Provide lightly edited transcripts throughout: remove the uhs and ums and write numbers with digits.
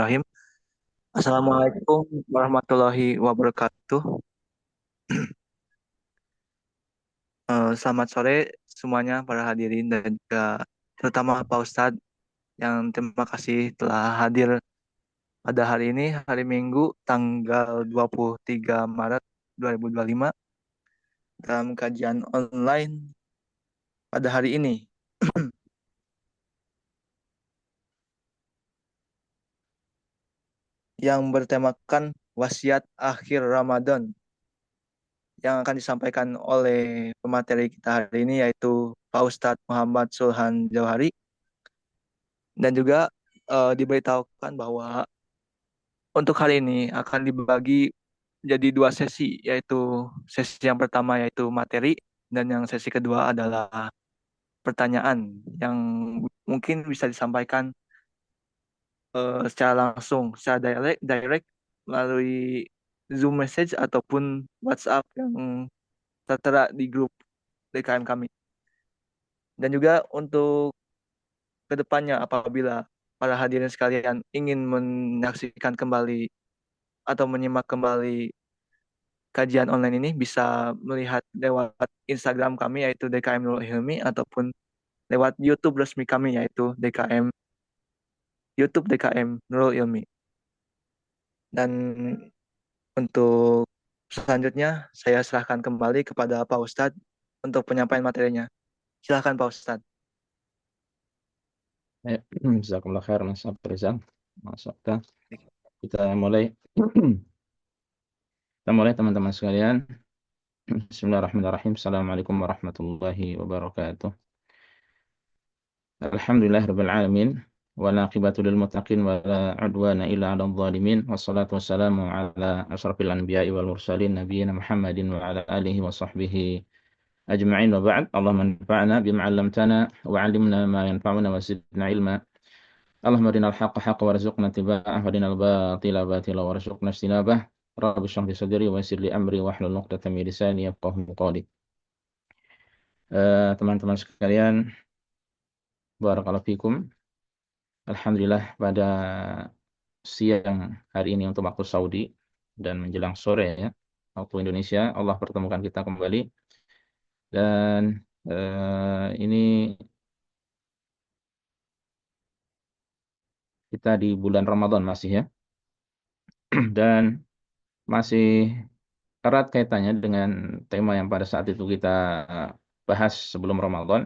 Bismillahirrahmanirrahim. Assalamualaikum warahmatullahi wabarakatuh. Selamat sore semuanya para hadirin dan juga terutama Pak Ustadz yang terima kasih telah hadir pada hari ini, hari Minggu, tanggal 23 Maret 2025 dalam kajian online pada hari ini yang bertemakan wasiat akhir Ramadan yang akan disampaikan oleh pemateri kita hari ini yaitu Pak Ustadz Muhammad Sulhan Jauhari. Dan juga diberitahukan bahwa untuk hari ini akan dibagi jadi dua sesi, yaitu sesi yang pertama yaitu materi, dan yang sesi kedua adalah pertanyaan yang mungkin bisa disampaikan secara langsung, secara direct melalui Zoom message ataupun WhatsApp yang tertera di grup DKM kami. Dan juga untuk kedepannya apabila para hadirin sekalian ingin menyaksikan kembali atau menyimak kembali kajian online ini bisa melihat lewat Instagram kami yaitu DKM Nurul Hilmi ataupun lewat YouTube resmi kami yaitu YouTube DKM Nurul Ilmi. Dan untuk selanjutnya saya serahkan kembali kepada Pak Ustadz untuk penyampaian materinya. Silakan Pak Ustadz. Ya, Jazakumullah khair Mas Abrizal. Masya Kita mulai. Kita mulai teman-teman sekalian. Bismillahirrahmanirrahim. Assalamualaikum warahmatullahi wabarakatuh. Alhamdulillah rabbil alamin. Wala aqibatu lil muttaqin wala udwana illa 'alal zalimin. Wassalatu wassalamu ala asyrafil anbiya'i wal mursalin nabiyina Muhammadin wa ala alihi wa sahbihi ajma'in wa ba'd. Allahumma anfa'na bima 'allamtana wa 'allimna ma yanfa'una wa zidna ilma. اللهم ارنا الحق حقا وارزقنا اتباعه وارنا الباطل باطلا وارزقنا اجتنابه رب اشرح لي صدري ويسر لي امري واحلل عقدة من لساني يفقهوا قولي. Teman-teman sekalian, barakallahu fikum. Alhamdulillah pada siang hari ini untuk waktu Saudi dan menjelang sore ya waktu Indonesia Allah pertemukan kita kembali dan ini kita di bulan Ramadan masih ya dan masih erat kaitannya dengan tema yang pada saat itu kita bahas sebelum Ramadan,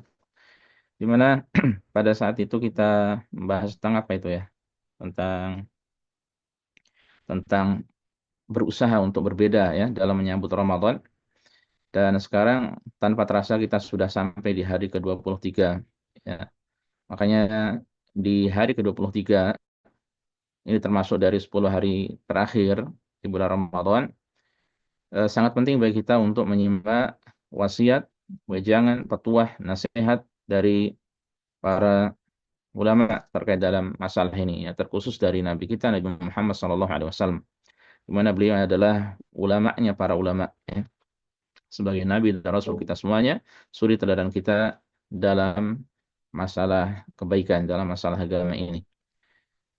di mana pada saat itu kita membahas tentang apa itu ya, tentang tentang berusaha untuk berbeda ya dalam menyambut Ramadan. Dan sekarang tanpa terasa kita sudah sampai di hari ke-23 ya. Makanya di hari ke-23 ini termasuk dari 10 hari terakhir di bulan Ramadan, sangat penting bagi kita untuk menyimak wasiat, wejangan, petuah, nasihat dari para ulama terkait dalam masalah ini ya, terkhusus dari Nabi kita Nabi Muhammad SAW, di mana beliau adalah ulamanya para ulama ya. Sebagai Nabi dan Rasul kita semuanya, suri teladan kita dalam masalah kebaikan, dalam masalah agama ini.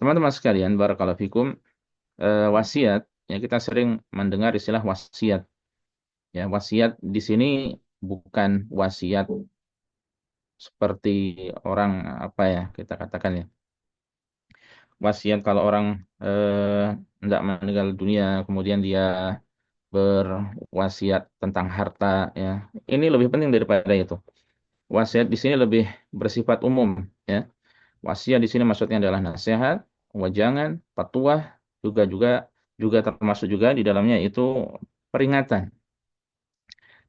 Teman-teman sekalian, barakallahu fikum, wasiat ya, kita sering mendengar istilah wasiat. Ya, wasiat di sini bukan wasiat seperti orang apa ya kita katakan ya. Wasiat kalau orang tidak meninggal dunia kemudian dia berwasiat tentang harta ya. Ini lebih penting daripada itu. Wasiat di sini lebih bersifat umum ya. Wasiat di sini maksudnya adalah nasihat, wejangan, petuah, juga juga juga termasuk juga di dalamnya itu peringatan.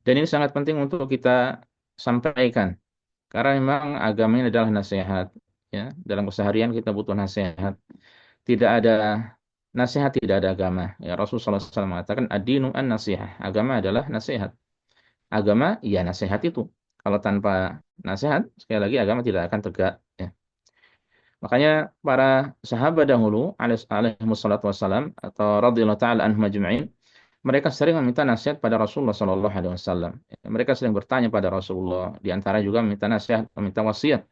Dan ini sangat penting untuk kita sampaikan karena memang agama ini adalah nasihat ya. Dalam keseharian kita butuh nasihat. Tidak ada nasihat tidak ada agama. Ya Rasulullah SAW mengatakan ad-dinu an-nasihah. Agama adalah nasihat. Agama ya nasihat itu. Kalau tanpa nasihat sekali lagi agama tidak akan tegak ya. Makanya para sahabat dahulu alaihi wassalatu wassalam atau radhiyallahu taala anhum ajma'in, mereka sering meminta nasihat pada Rasulullah sallallahu alaihi wasallam. Mereka sering bertanya pada Rasulullah, di antara juga meminta nasihat, meminta wasiat.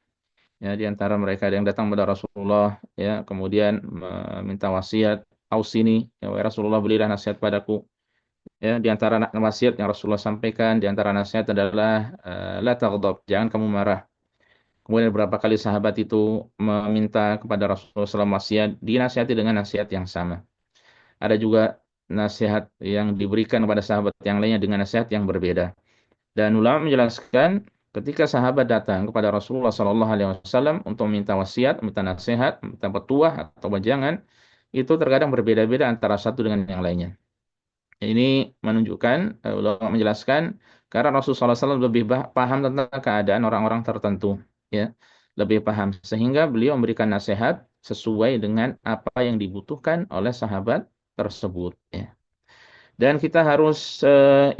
Ya, di antara mereka ada yang datang kepada Rasulullah, ya, kemudian meminta wasiat, ausini, ya, wahai Rasulullah berilah nasihat padaku. Ya, di antara wasiat yang Rasulullah sampaikan, di antara nasihat adalah la taghdab, jangan kamu marah. Kemudian beberapa kali sahabat itu meminta kepada Rasulullah SAW wasiat, dinasihati dengan nasihat yang sama. Ada juga nasihat yang diberikan kepada sahabat yang lainnya dengan nasihat yang berbeda. Dan ulama menjelaskan ketika sahabat datang kepada Rasulullah SAW untuk meminta wasiat, meminta nasihat, meminta petuah atau wejangan, itu terkadang berbeda-beda antara satu dengan yang lainnya. Ini menunjukkan, ulama menjelaskan, karena Rasulullah SAW lebih paham tentang keadaan orang-orang tertentu, ya, lebih paham, sehingga beliau memberikan nasihat sesuai dengan apa yang dibutuhkan oleh sahabat tersebut, ya. Dan kita harus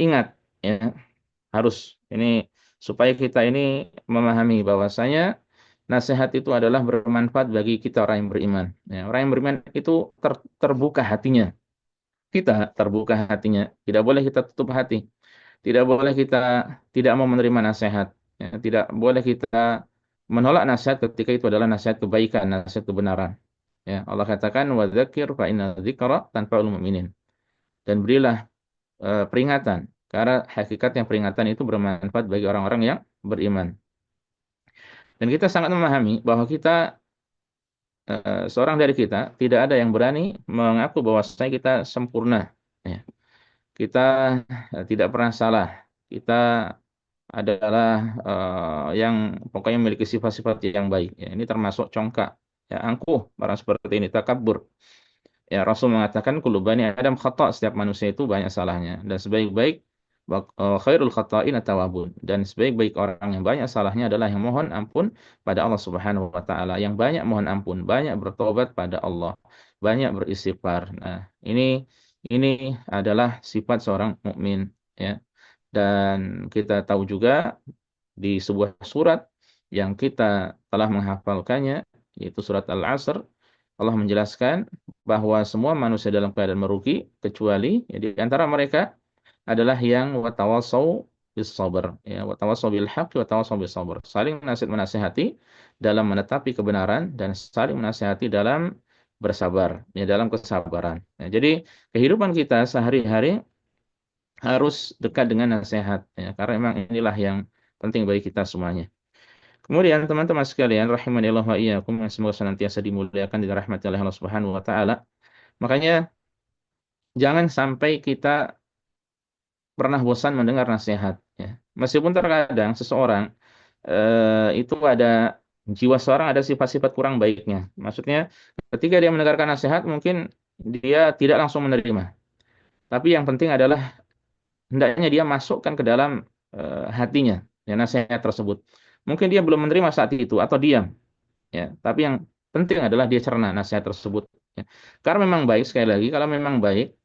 ingat, ya, harus ini supaya kita ini memahami bahwasanya nasihat itu adalah bermanfaat bagi kita orang yang beriman. Ya, orang yang beriman itu terbuka hatinya, kita terbuka hatinya. Tidak boleh kita tutup hati. Tidak boleh kita tidak mau menerima nasihat. Ya, tidak boleh kita menolak nasihat ketika itu adalah nasihat kebaikan, nasihat kebenaran. Ya, Allah katakan wa dzakir fa inna dzikra tanfa'ul mu'minin. Dan berilah peringatan karena hakikatnya peringatan itu bermanfaat bagi orang-orang yang beriman. Dan kita sangat memahami bahwa kita seorang dari kita tidak ada yang berani mengaku bahwa kita sempurna. Ya. Kita tidak pernah salah. Kita adalah yang pokoknya memiliki sifat-sifat yang baik. Ya, ini termasuk congkak, ya, angkuh, barang seperti ini, takabur. Ya, Rasul mengatakan kullu bani Adam khata, setiap manusia itu banyak salahnya. Dan sebaik-baik khairul khata'in at-tawwabun. Dan sebaik-baik orang yang banyak salahnya adalah yang mohon ampun pada Allah Subhanahu wa taala, yang banyak mohon ampun, banyak bertobat pada Allah, banyak beristighfar. Nah, ini adalah sifat seorang mukmin, ya. Dan kita tahu juga di sebuah surat yang kita telah menghafalkannya, yaitu surat Al-Asr, Allah menjelaskan bahwa semua manusia dalam keadaan merugi kecuali, ya, di antara mereka adalah yang watawasau bis sabr, ya, watawasau bil haqq watawasau bis sabr, saling nasihat menasihati dalam menetapi kebenaran dan saling menasihati dalam bersabar, ya, dalam kesabaran. Ya, jadi kehidupan kita sehari-hari harus dekat dengan nasihat, ya, karena memang inilah yang penting bagi kita semuanya. Kemudian teman-teman sekalian rahimani Allah wa iyyakum, yang semoga senantiasa dimuliakan dan dirahmati oleh Allah Subhanahu wa taala. Makanya jangan sampai kita pernah bosan mendengar nasihat, ya. Meskipun terkadang seseorang itu ada jiwa seorang ada sifat-sifat kurang baiknya. Maksudnya ketika dia mendengarkan nasihat mungkin dia tidak langsung menerima. Tapi yang penting adalah hendaknya dia masukkan ke dalam hatinya, ya, nasihat tersebut. Mungkin dia belum menerima saat itu atau diam, ya. Tapi yang penting adalah dia cerna nasihat tersebut, ya. Karena memang baik, sekali lagi, kalau memang baik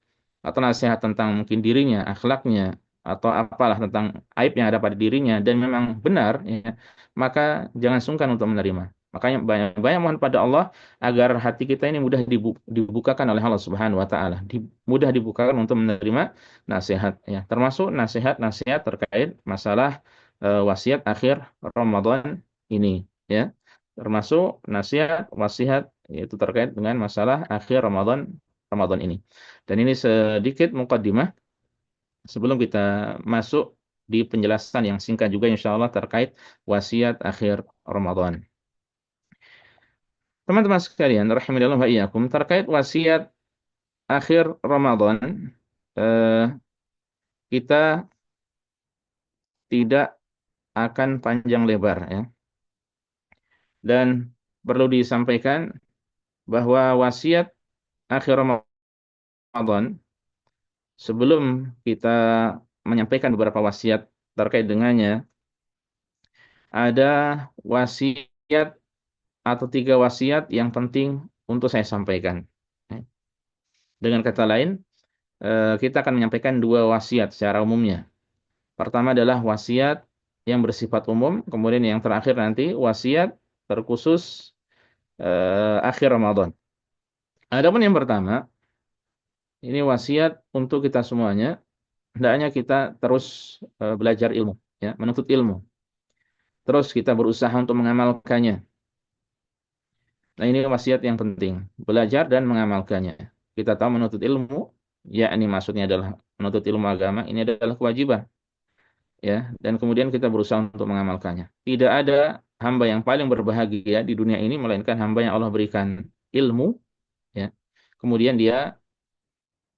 atau nasihat tentang mungkin dirinya, akhlaknya, atau apalah tentang aib yang ada pada dirinya dan memang benar, ya, maka jangan sungkan untuk menerima. Makanya banyak-banyak mohon pada Allah agar hati kita ini mudah dibukakan oleh Allah Subhanahu wa taala, mudah dibukakan untuk menerima nasihat, ya. Termasuk nasihat-nasihat terkait masalah wasiat akhir Ramadan ini, ya. Termasuk nasihat wasiat yaitu terkait dengan masalah akhir Ramadan Ramadan ini. Dan ini sedikit mukaddimah sebelum kita masuk di penjelasan yang singkat juga insya Allah terkait wasiat akhir Ramadan. Teman-teman sekalian, rahimanillah wa iyyakum, terkait wasiat akhir Ramadan, eh, kita tidak akan panjang lebar, ya. Dan perlu disampaikan bahwa wasiat akhir Ramadan, sebelum kita menyampaikan beberapa wasiat terkait dengannya, ada wasiat atau tiga wasiat yang penting untuk saya sampaikan. Dengan kata lain, kita akan menyampaikan dua wasiat secara umumnya. Pertama adalah wasiat yang bersifat umum, kemudian yang terakhir nanti wasiat terkhusus akhir Ramadan. Adapun yang pertama, ini wasiat untuk kita semuanya, hendaknya kita terus belajar ilmu, ya, menuntut ilmu. Terus kita berusaha untuk mengamalkannya. Nah, ini wasiat yang penting, belajar dan mengamalkannya. Kita tahu menuntut ilmu, yakni maksudnya adalah menuntut ilmu agama, ini adalah kewajiban, ya. Dan kemudian kita berusaha untuk mengamalkannya. Tidak ada hamba yang paling berbahagia di dunia ini melainkan hamba yang Allah berikan ilmu, ya. Kemudian dia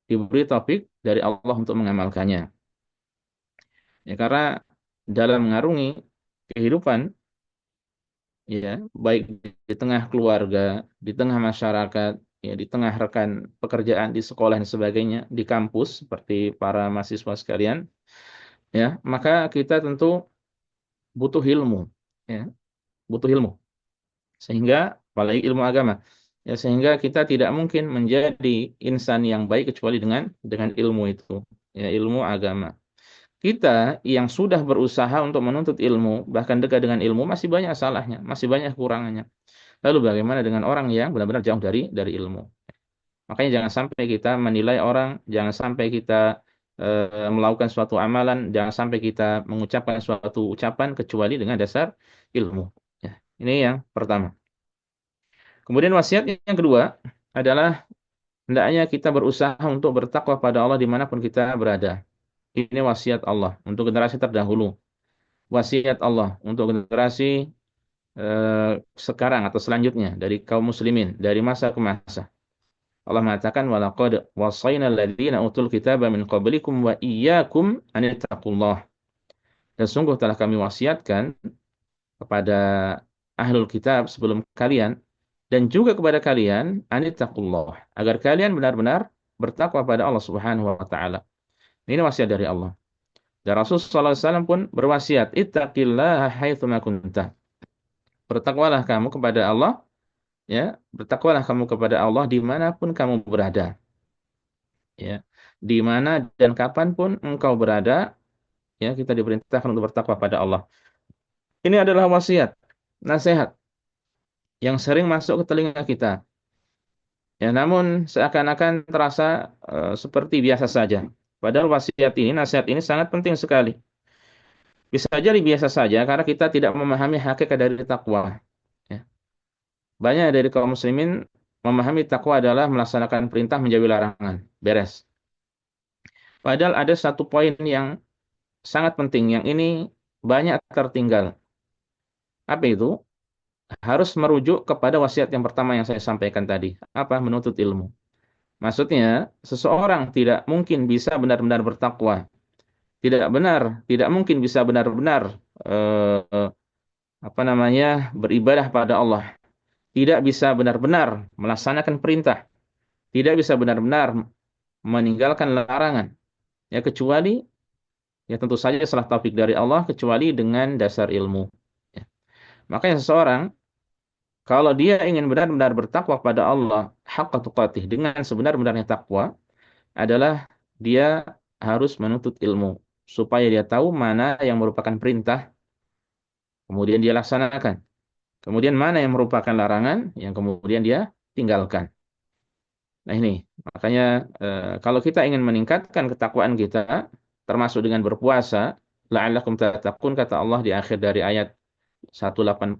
diberi taufik dari Allah untuk mengamalkannya. Ya, karena dalam mengarungi kehidupan, ya, baik di tengah keluarga, di tengah masyarakat, ya, di tengah rekan pekerjaan di sekolah dan sebagainya, di kampus seperti para mahasiswa sekalian, ya, maka kita tentu butuh ilmu, ya, butuh ilmu. Sehingga apalagi ilmu agama, ya, sehingga kita tidak mungkin menjadi insan yang baik kecuali dengan ilmu itu, ya, ilmu agama. Kita yang sudah berusaha untuk menuntut ilmu, bahkan dekat dengan ilmu, masih banyak salahnya, masih banyak kurangannya. Lalu bagaimana dengan orang yang benar-benar jauh dari ilmu? Makanya jangan sampai kita menilai orang, jangan sampai kita melakukan suatu amalan, jangan sampai kita mengucapkan suatu ucapan kecuali dengan dasar ilmu. Ya, ini yang pertama. Kemudian wasiat yang kedua adalah hendaknya kita berusaha untuk bertakwa pada Allah dimanapun kita berada. Ini wasiat Allah untuk generasi terdahulu. Wasiat Allah untuk generasi sekarang atau selanjutnya dari kaum muslimin dari masa ke masa. Allah mengatakan walaqad wasayna alladziina utul kitaba min qablikum wa iyyakum an ittaqullah. Dan sungguh telah kami wasiatkan kepada ahlul kitab sebelum kalian dan juga kepada kalian an ittaqullah agar kalian benar-benar bertakwa pada Allah Subhanahu wa taala. Ini wasiat dari Allah. Dan Rasulullah SAW pun berwasiat ittaqillaha haitsu ma kunta. Bertakwalah kamu kepada Allah, ya, bertakwalah kamu kepada Allah dimanapun kamu berada, ya, di mana dan kapanpun engkau berada, ya, kita diperintahkan untuk bertakwa pada Allah. Ini adalah wasiat, nasihat yang sering masuk ke telinga kita, ya, namun seakan-akan terasa seperti biasa saja. Padahal wasiat ini, nasihat ini sangat penting sekali. Bisa jadi biasa saja karena kita tidak memahami hakikat dari takwa. Ya. Banyak dari kaum muslimin memahami takwa adalah melaksanakan perintah menjauhi larangan. Beres. Padahal ada satu poin yang sangat penting yang ini banyak tertinggal. Apa itu? Harus merujuk kepada wasiat yang pertama yang saya sampaikan tadi. Apa? Menuntut ilmu. Maksudnya, seseorang tidak mungkin bisa benar-benar bertakwa. Tidak mungkin bisa benar-benar eh, apa namanya, beribadah pada Allah. Tidak bisa benar-benar melaksanakan perintah. Tidak bisa benar-benar meninggalkan larangan. Ya, kecuali, ya, tentu saja salah taufik dari Allah, kecuali dengan dasar ilmu. Ya. Makanya seseorang kalau dia ingin benar-benar bertakwa pada Allah haqqa tuqatih dengan sebenar-benarnya takwa adalah dia harus menuntut ilmu supaya dia tahu mana yang merupakan perintah kemudian dia laksanakan. Kemudian mana yang merupakan larangan yang kemudian dia tinggalkan. Nah, ini makanya kalau kita ingin meningkatkan ketakwaan kita termasuk dengan berpuasa, la'allakum tattaqun kata Allah di akhir dari ayat 183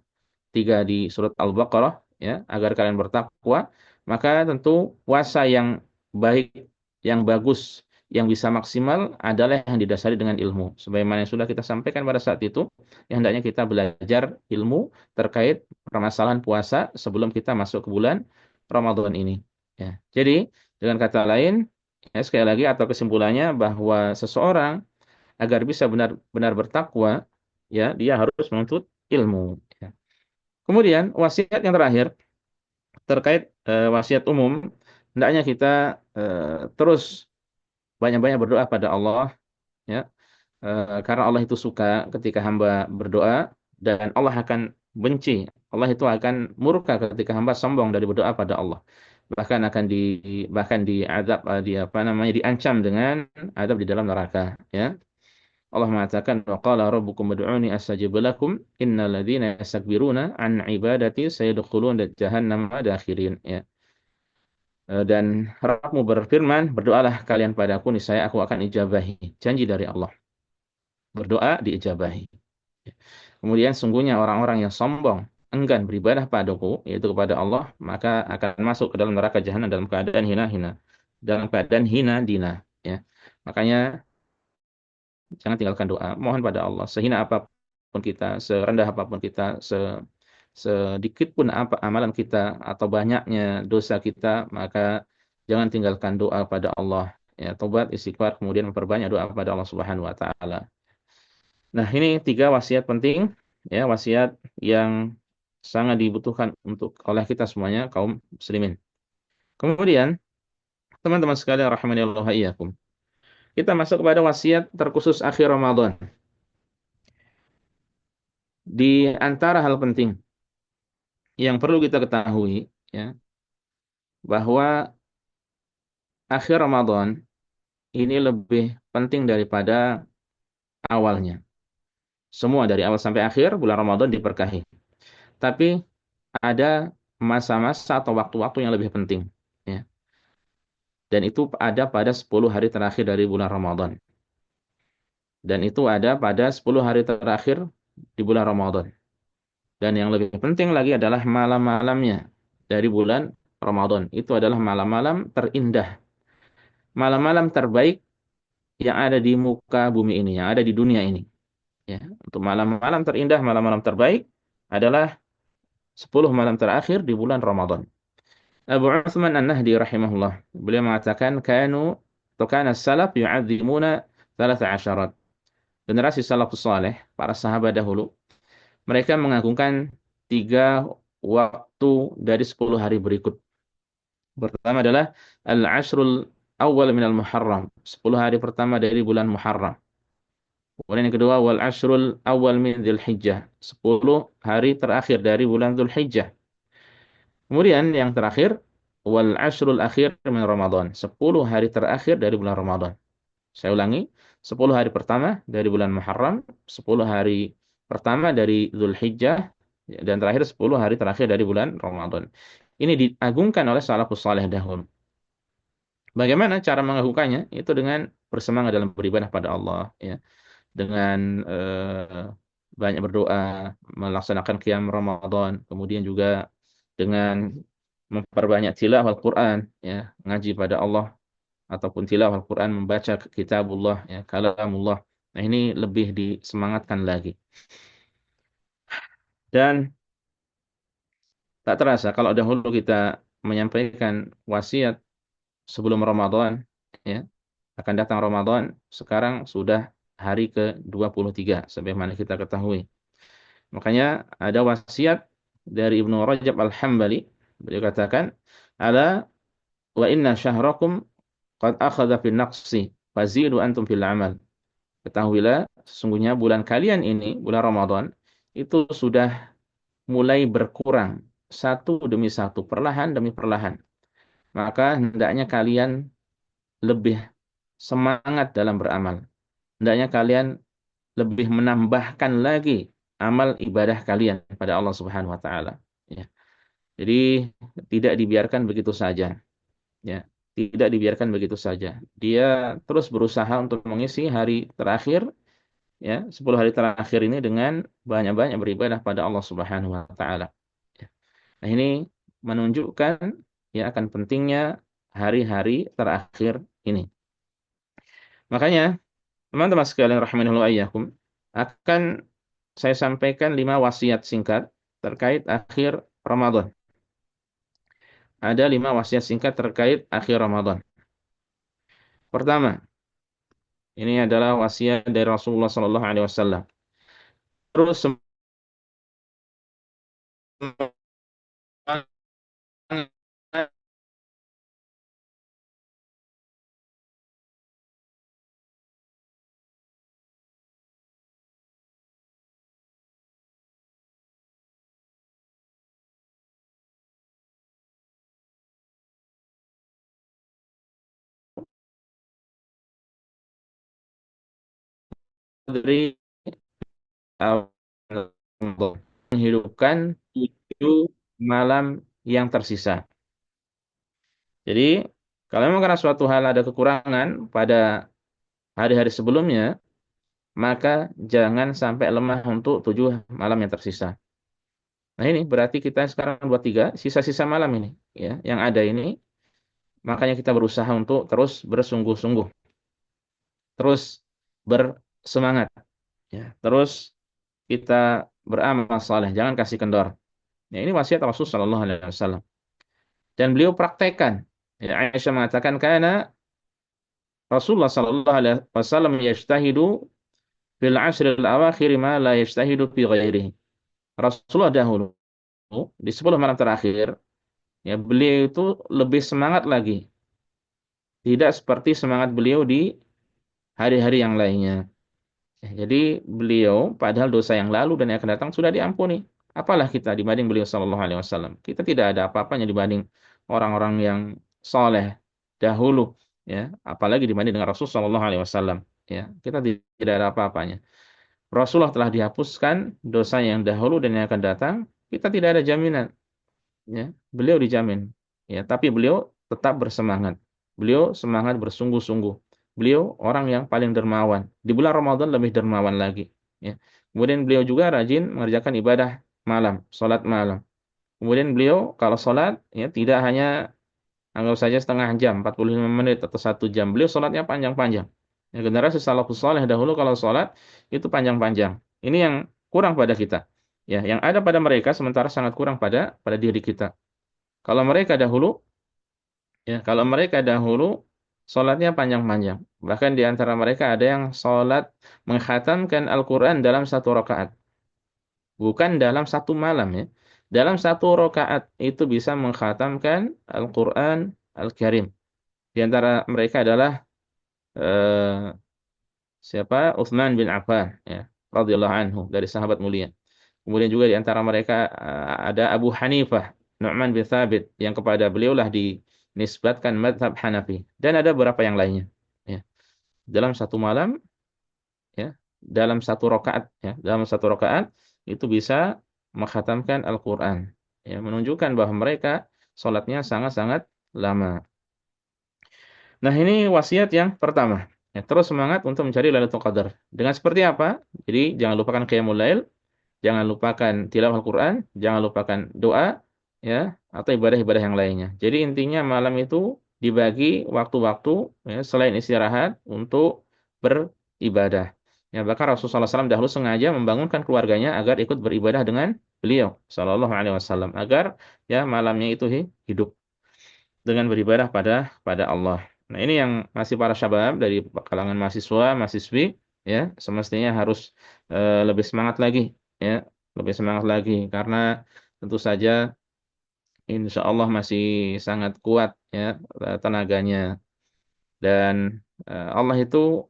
di surat Al-Baqarah, ya, agar kalian bertakwa, maka tentu puasa yang baik, yang bagus, yang bisa maksimal adalah yang didasari dengan ilmu. Sebagaimana yang sudah kita sampaikan pada saat itu, yang hendaknya kita belajar ilmu terkait permasalahan puasa sebelum kita masuk ke bulan Ramadan ini. Ya. Jadi, dengan kata lain, ya, sekali lagi atau kesimpulannya bahwa seseorang agar bisa benar-benar bertakwa, ya, dia harus menuntut ilmu. Ya. Kemudian wasiat yang terakhir terkait wasiat umum, hendaknya kita terus banyak-banyak berdoa pada Allah, ya, karena Allah itu suka ketika hamba berdoa dan Allah akan benci, Allah itu akan murka ketika hamba sombong dari berdoa pada Allah. Bahkan akan bahkan diazab, di apa namanya, diancam dengan azab di dalam neraka, ya. Allah mengatakan wa qala rabbukum ud'uni astajib lakum innal ladzina yastakbiruna an ibadati sayadkhuluna jahannama dakhirin, ya. Dan Rabbmu berfirman, berdoalah kalian padaku niscaya aku akan ijabahi. Janji dari Allah. Berdoa diijabahi. Kemudian sungguhnya orang-orang yang sombong enggan beribadah padaku, yaitu kepada Allah, maka akan masuk ke dalam neraka jahanam dalam keadaan hina-hina, dalam keadaan hina dina. Ya, makanya jangan tinggalkan doa. Mohon pada Allah, sehina apapun kita, serendah apapun kita, sedikit pun apa amalan kita atau banyaknya dosa kita, maka jangan tinggalkan doa pada Allah. Ya, tobat, istighfar, kemudian memperbanyak doa kepada Allah Subhanahu wa taala. Nah, ini tiga wasiat penting, ya, wasiat yang sangat dibutuhkan untuk oleh kita semuanya kaum muslimin. Kemudian, teman-teman sekalian rahimani Allah wa iyyakum. Kita masuk kepada wasiat terkhusus akhir Ramadan. Di antara hal penting yang perlu kita ketahui, ya, bahwa akhir Ramadan ini lebih penting daripada awalnya. Semua dari awal sampai akhir bulan Ramadan diberkahi. Tapi ada masa-masa atau waktu-waktu yang lebih penting, ya. Dan itu ada pada 10 hari terakhir dari bulan Ramadan. Dan itu ada pada 10 hari terakhir di bulan Ramadan. Dan yang lebih penting lagi adalah malam-malamnya dari bulan Ramadan. Itu adalah malam-malam terindah. Malam-malam terbaik yang ada di muka bumi ini, yang ada di dunia ini. Ya, untuk malam-malam terindah, malam-malam terbaik adalah 10 malam terakhir di bulan Ramadan. Abu Uthman An-Nahdi rahimahullah, beliau mengatakan atau kana salaf yu'adzimuna 13. Generasi salafus saleh, para sahabat dahulu, mereka mengagungkan 3 waktu dari 10 hari berikut. Pertama adalah al-ashrul awal minal Muharram, 10 hari pertama dari bulan Muharram. Kemudian yang kedua wal ashrul awal min Dzulhijjah, 10 hari terakhir dari bulan Dzulhijjah. Kemudian yang terakhir wal ashrul akhir min Ramadan, 10 hari terakhir dari bulan Ramadan. Saya ulangi, 10 hari pertama dari bulan Muharram, 10 hari pertama dari Dzulhijjah, dan terakhir 10 hari terakhir dari bulan Ramadan. Ini diagungkan oleh salafus saleh dahulu. Bagaimana cara mengagungkannya? Itu dengan bersemangat dalam beribadah pada Allah, ya. Dengan banyak berdoa, melaksanakan qiyam Ramadan, kemudian juga dengan memperbanyak tilawah Al-Quran, ya, ngaji pada Allah ataupun tilawah Al-Quran, membaca kitabullah, ya, kalamullah. Nah, ini lebih disemangatkan lagi. Dan tak terasa kalau dahulu kita menyampaikan wasiat sebelum Ramadan, ya, akan datang Ramadan, sekarang sudah hari ke-23 sebagaimana kita ketahui. Makanya ada wasiat dari Ibnu Rajab Al-Hambali, beliau katakan, ala wa inna syahrakum qad akhadha fin naqsi fazidu antum fil amal. Ketahuilah sesungguhnya bulan kalian ini, bulan Ramadan, itu sudah mulai berkurang satu demi satu, perlahan demi perlahan. Maka hendaknya kalian lebih semangat dalam beramal. Hendaknya kalian lebih menambahkan lagi amal ibadah kalian pada Allah Subhanahu wa taala, ya. Jadi tidak dibiarkan begitu saja, ya. Tidak dibiarkan begitu saja. Dia terus berusaha untuk mengisi hari terakhir, ya, 10 hari terakhir ini dengan banyak-banyak beribadah pada Allah Subhanahu wa taala. Ya. Nah, ini menunjukkan, ya, akan pentingnya hari-hari terakhir ini. Makanya teman-teman sekalian rahimahullah iyyakum, akan saya sampaikan 5 wasiat singkat terkait akhir Ramadan. Ada 5 wasiat singkat terkait akhir Ramadan. Pertama, ini adalah wasiat dari Rasulullah sallallahu alaihi wasallam. Terus semangat dari awal Ramadan, menghidupkan 7 malam yang tersisa. Jadi, kalau memang karena suatu hal ada kekurangan pada hari-hari sebelumnya, maka jangan sampai lemah untuk 7 malam yang tersisa. Nah ini berarti kita sekarang 23, sisa-sisa malam ini, ya, yang ada ini, makanya kita berusaha untuk terus bersungguh-sungguh, terus bersemangat, ya, terus kita beramal saleh, jangan kasih kendor. Ya, ini wasiat Rasul Shallallahu Alaihi Wasallam. Dan beliau praktekkan. Ya, Aisyah mengatakan, karena Rasulullah Shallallahu Alaihi Wasallam yajtahidu fil ashril awakhir ma la yajtahidu fi ghairihi. Rasulullah dahulu di 10 malam terakhir, ya, beliau itu lebih semangat lagi. Tidak seperti semangat beliau di hari-hari yang lainnya. Jadi beliau padahal dosa yang lalu dan yang akan datang sudah diampuni. Apalah kita dibanding beliau Shallallahu Alaihi Wasallam. Kita tidak ada apa-apanya dibanding orang-orang yang soleh dahulu, ya. Apalagi dibanding dengan Rasul Shallallahu Alaihi Wasallam. Ya, kita tidak ada apa-apanya. Rasulullah telah dihapuskan dosa yang dahulu dan yang akan datang. Kita tidak ada jaminan, ya. Beliau dijamin, ya. Tapi beliau tetap bersemangat. Beliau semangat bersungguh-sungguh. Beliau orang yang paling dermawan. Di bulan Ramadan lebih dermawan lagi, ya. Kemudian beliau juga rajin mengerjakan ibadah malam, sholat malam. Kemudian beliau kalau sholat, ya, tidak hanya anggap saja setengah jam, 45 menit atau 1 jam. Beliau sholatnya panjang-panjang. Ya, generasi salafus saleh dahulu kalau sholat itu panjang-panjang. Ini yang kurang pada kita. Ya, yang ada pada mereka sementara sangat kurang pada diri kita. Kalau mereka dahulu, ya, kalau mereka dahulu sholatnya panjang-panjang. Bahkan di antara mereka ada yang sholat menghatamkan Al-Quran dalam 1 rakaat. Bukan dalam 1 malam, ya. Dalam 1 rakaat itu bisa menghatamkan Al-Quran Al-Karim. Di antara mereka adalah eh, siapa? Utsman bin Affan, ya, radhiyallahu anhu, dari sahabat mulia. Kemudian juga di antara mereka ada Abu Hanifah, Nu'man bin Thabit, yang kepada beliaulah dinisbatkan mazhab Hanafi, dan ada beberapa yang lainnya. Ya. Dalam 1 malam, ya, dalam 1 rakaat, ya, dalam 1 rakaat itu bisa menghatamkan Al-Quran. Ya, menunjukkan bahwa mereka sholatnya sangat-sangat lama. Nah, ini wasiat yang pertama. Ya, terus semangat untuk mencari Lailatul Qadar. Dengan seperti apa? Jadi, jangan lupakan qiyamul lail, jangan lupakan tilawah Al-Quran, jangan lupakan doa, ya, atau ibadah-ibadah yang lainnya. Jadi, intinya malam itu dibagi waktu-waktu, ya, selain istirahat untuk beribadah. Ya, bahkan Rasulullah SAW dahulu sengaja membangunkan keluarganya agar ikut beribadah dengan beliau, Shallallahu Alaihi Wasallam, agar, ya, malamnya itu hidup dengan beribadah pada Allah. Nah, ini yang masih para syabab dari kalangan mahasiswa, mahasiswi, ya, semestinya harus lebih semangat lagi, ya, lebih semangat lagi, karena tentu saja insya Allah masih sangat kuat, ya, tenaganya. Dan Allah itu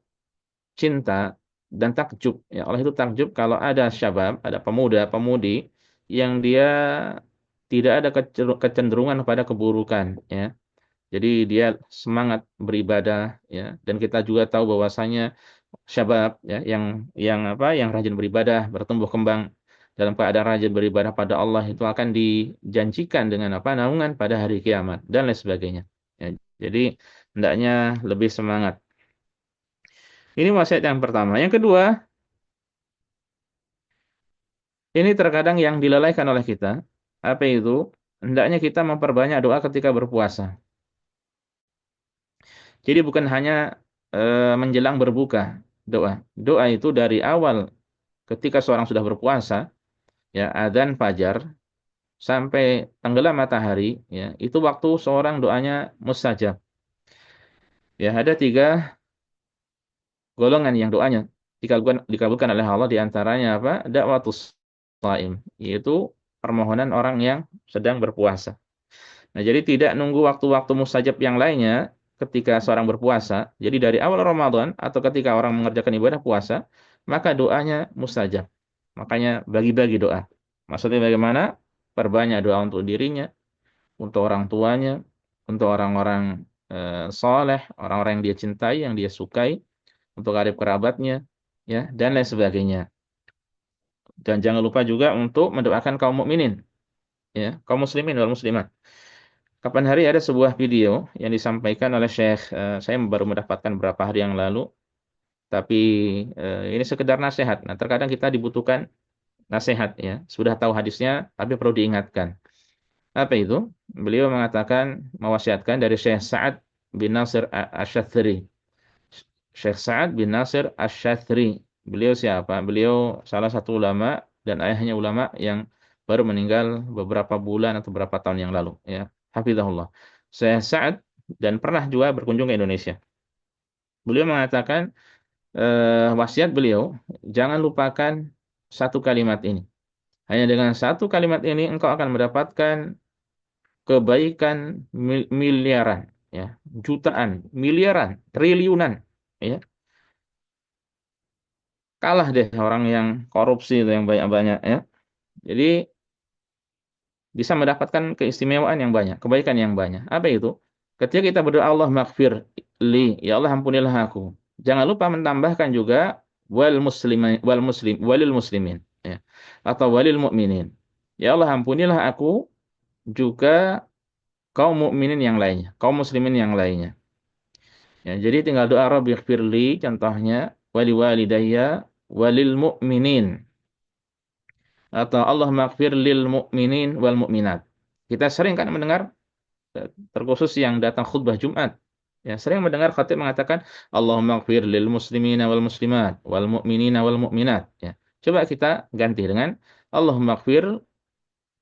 cinta dan takjub, ya, Allah itu takjub kalau ada syabab, ada pemuda-pemudi yang dia tidak ada kecenderungan pada keburukan, ya. Jadi dia semangat beribadah, ya, dan kita juga tahu bahwasanya syabab, ya, yang apa, yang rajin beribadah, bertumbuh kembang dalam keadaan rajin beribadah pada Allah itu akan dijanjikan dengan apa, naungan pada hari kiamat dan lain sebagainya. Ya, jadi hendaknya lebih semangat. Ini wasiat yang pertama. Yang kedua, ini terkadang yang dilalaikan oleh kita. Apa itu? Hendaknya kita memperbanyak doa ketika berpuasa. Jadi bukan hanya menjelang berbuka doa. Doa itu dari awal ketika seorang sudah berpuasa, ya, adzan fajar sampai tenggelam matahari, ya, itu waktu seorang doanya mustajab. Ya, ada 3 golongan yang doanya dikabulkan oleh Allah, di antaranya apa? Da'watus shaim, yaitu permohonan orang yang sedang berpuasa. Nah, jadi tidak nunggu waktu-waktu mustajab yang lainnya ketika seorang berpuasa. Jadi dari awal Ramadan atau ketika orang mengerjakan ibadah puasa, maka doanya mustajab. Makanya bagi-bagi doa. Maksudnya bagaimana? Perbanyak doa untuk dirinya, untuk orang tuanya, untuk orang-orang soleh, orang-orang yang dia cintai, yang dia sukai, untuk karib kerabatnya, ya, dan lain sebagainya. Dan jangan lupa juga untuk mendoakan kaum mukminin, ya, kaum muslimin wal muslimat. Kapan hari ada sebuah video yang disampaikan oleh Syekh, saya baru mendapatkan beberapa hari yang lalu, tapi ini sekedar nasihat. Nah, terkadang kita dibutuhkan nasihat ya. Sudah tahu hadisnya tapi perlu diingatkan. Apa itu? Beliau mengatakan mewasiatkan dari Syekh Sa'ad bin Nasir Asy-Syadzili. Syekh Sa'ad bin Nasir Asy-Syadzili. Beliau siapa? Beliau salah satu ulama dan ayahnya ulama yang baru meninggal beberapa bulan atau beberapa tahun yang lalu ya. Hafizahullah. Syekh Sa'ad dan pernah juga berkunjung ke Indonesia. Beliau mengatakan wasiat beliau, jangan lupakan satu kalimat ini. Hanya dengan satu kalimat ini engkau akan mendapatkan kebaikan miliaran, ya, jutaan, miliaran, triliunan, ya. Kalah deh orang yang korupsi itu yang banyak-banyak, ya. Jadi bisa mendapatkan keistimewaan yang banyak, kebaikan yang banyak. Apa itu? Ketika kita berdoa Allah maghfir li, ya Allah ampunilah aku. Jangan lupa menambahkan juga walil muslimin, ya. Atau walil mu'minin. Ya Allah ampunilah aku juga kaum mukminin yang lainnya, kaum muslimin yang lainnya. Ya, jadi tinggal doa Rabbighfirli contohnya wali walidayya walil mu'minin atau Allah maghfir lil mu'minin wal mu'minat. Kita sering kan mendengar terkhusus yang datang khutbah Jumat. Ya, sering mendengar khatib mengatakan Allahumma maghfir lil muslimina wal muslimat wal mu'minina wal mu'minat. Ya. Coba kita ganti dengan Allahumma maghfir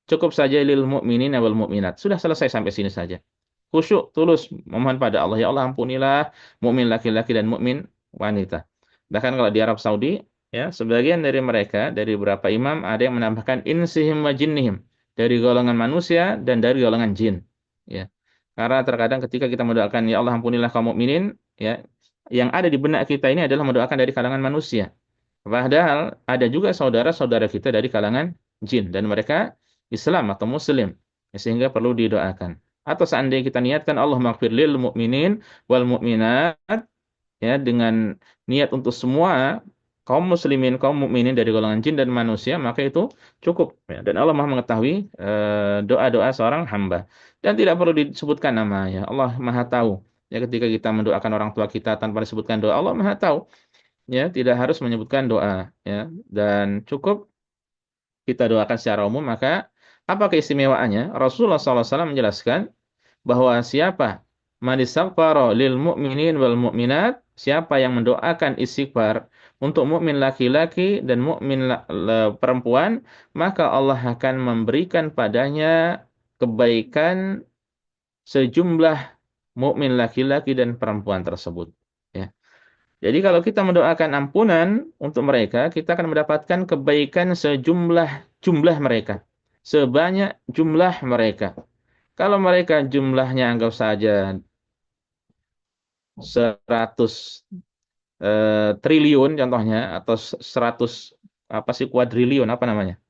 cukup saja lil mu'minina wal mu'minat. Sudah selesai sampai sini saja. Khusyuk, tulus memohon pada Allah. Ya Allah ampunilah mukmin laki-laki dan mukmin wanita. Bahkan kalau di Arab Saudi, ya, sebagian dari mereka, dari beberapa imam, ada yang menambahkan insihim wa jinnihim. Dari golongan manusia dan dari golongan jin. Ya. Karena terkadang ketika kita mendoakan, Ya Allah ampunilah kaum mukminin, ya, yang ada di benak kita ini adalah mendoakan dari kalangan manusia. Padahal ada juga saudara-saudara kita dari kalangan jin. Dan mereka Islam atau Muslim. Sehingga perlu didoakan. Atau seandainya kita niatkan Allah maghfir lil mu'minin wal mu'minat ya dengan niat untuk semua kaum muslimin, kaum mukminin dari golongan jin dan manusia, maka itu cukup ya. Dan Allah Maha mengetahui doa-doa seorang hamba. Dan tidak perlu disebutkan namanya. Allah Maha tahu. Ya ketika kita mendoakan orang tua kita tanpa disebutkan doa, Allah Maha tahu. Ya, tidak harus menyebutkan doa ya. Dan cukup kita doakan secara umum, maka apa keistimewaannya? Rasulullah SAW menjelaskan bahwa siapa man istaghfara lil mu'minin wal mu'minat, siapa yang mendoakan istighfar untuk mukmin laki-laki dan mukmin perempuan, maka Allah akan memberikan padanya kebaikan sejumlah mukmin laki-laki dan perempuan tersebut. Ya. Jadi kalau kita mendoakan ampunan untuk mereka, kita akan mendapatkan kebaikan sejumlah jumlah mereka. Sebanyak jumlah mereka. Kalau mereka jumlahnya anggap saja 100 triliun contohnya atau 100 apa sih kuadriliun apa namanya?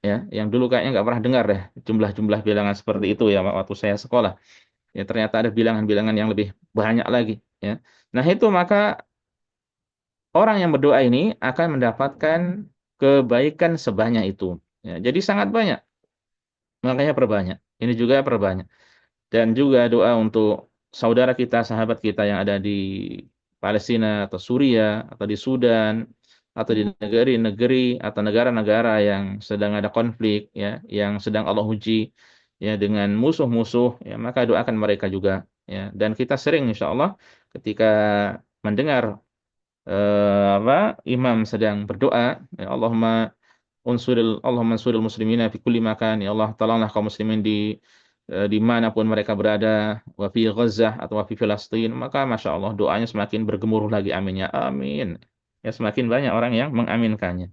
Ya, yang dulu kayaknya nggak pernah dengar deh jumlah-jumlah bilangan seperti itu ya waktu saya sekolah. Ya ternyata ada bilangan-bilangan yang lebih banyak lagi ya. Nah, itu maka orang yang berdoa ini akan mendapatkan kebaikan sebanyak itu. Ya, jadi sangat banyak. Makanya perbanyak. Ini juga perbanyak. Dan juga doa untuk saudara kita, sahabat kita yang ada di Palestina atau Suriah atau di Sudan atau di negeri-negeri atau negara-negara yang sedang ada konflik ya, yang sedang Allah uji ya dengan musuh-musuh ya, maka doakan mereka juga ya. Dan kita sering insya Allah ketika mendengar apa imam sedang berdoa ya, Allahumma ansuril muslimina fi kulli makan. Ya Allah, tolonglah kaum muslimin di manapun mereka berada, wa fi Gaza atau wa fi Filastin, maka Masya Allah doanya semakin bergemuruh lagi aminnya. Amin. Ya semakin banyak orang yang mengaminkannya.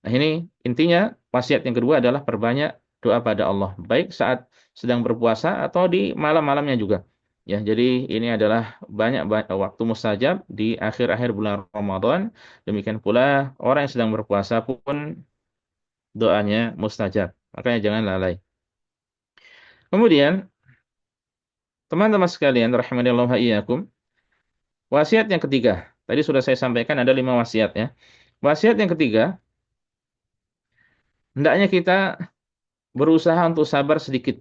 Nah, ini intinya wasiat yang kedua adalah perbanyak doa pada Allah, baik saat sedang berpuasa atau di malam-malamnya juga. Ya, jadi ini adalah banyak waktu mustajab di akhir-akhir bulan Ramadan. Demikian pula orang yang sedang berpuasa pun doanya mustajab. Makanya jangan lalai. Kemudian, teman-teman sekalian, rahimanillah wa iyyakum, wasiat yang ketiga. Tadi sudah saya sampaikan ada 5 wasiat ya. Wasiat yang ketiga, hendaknya kita berusaha untuk sabar sedikit.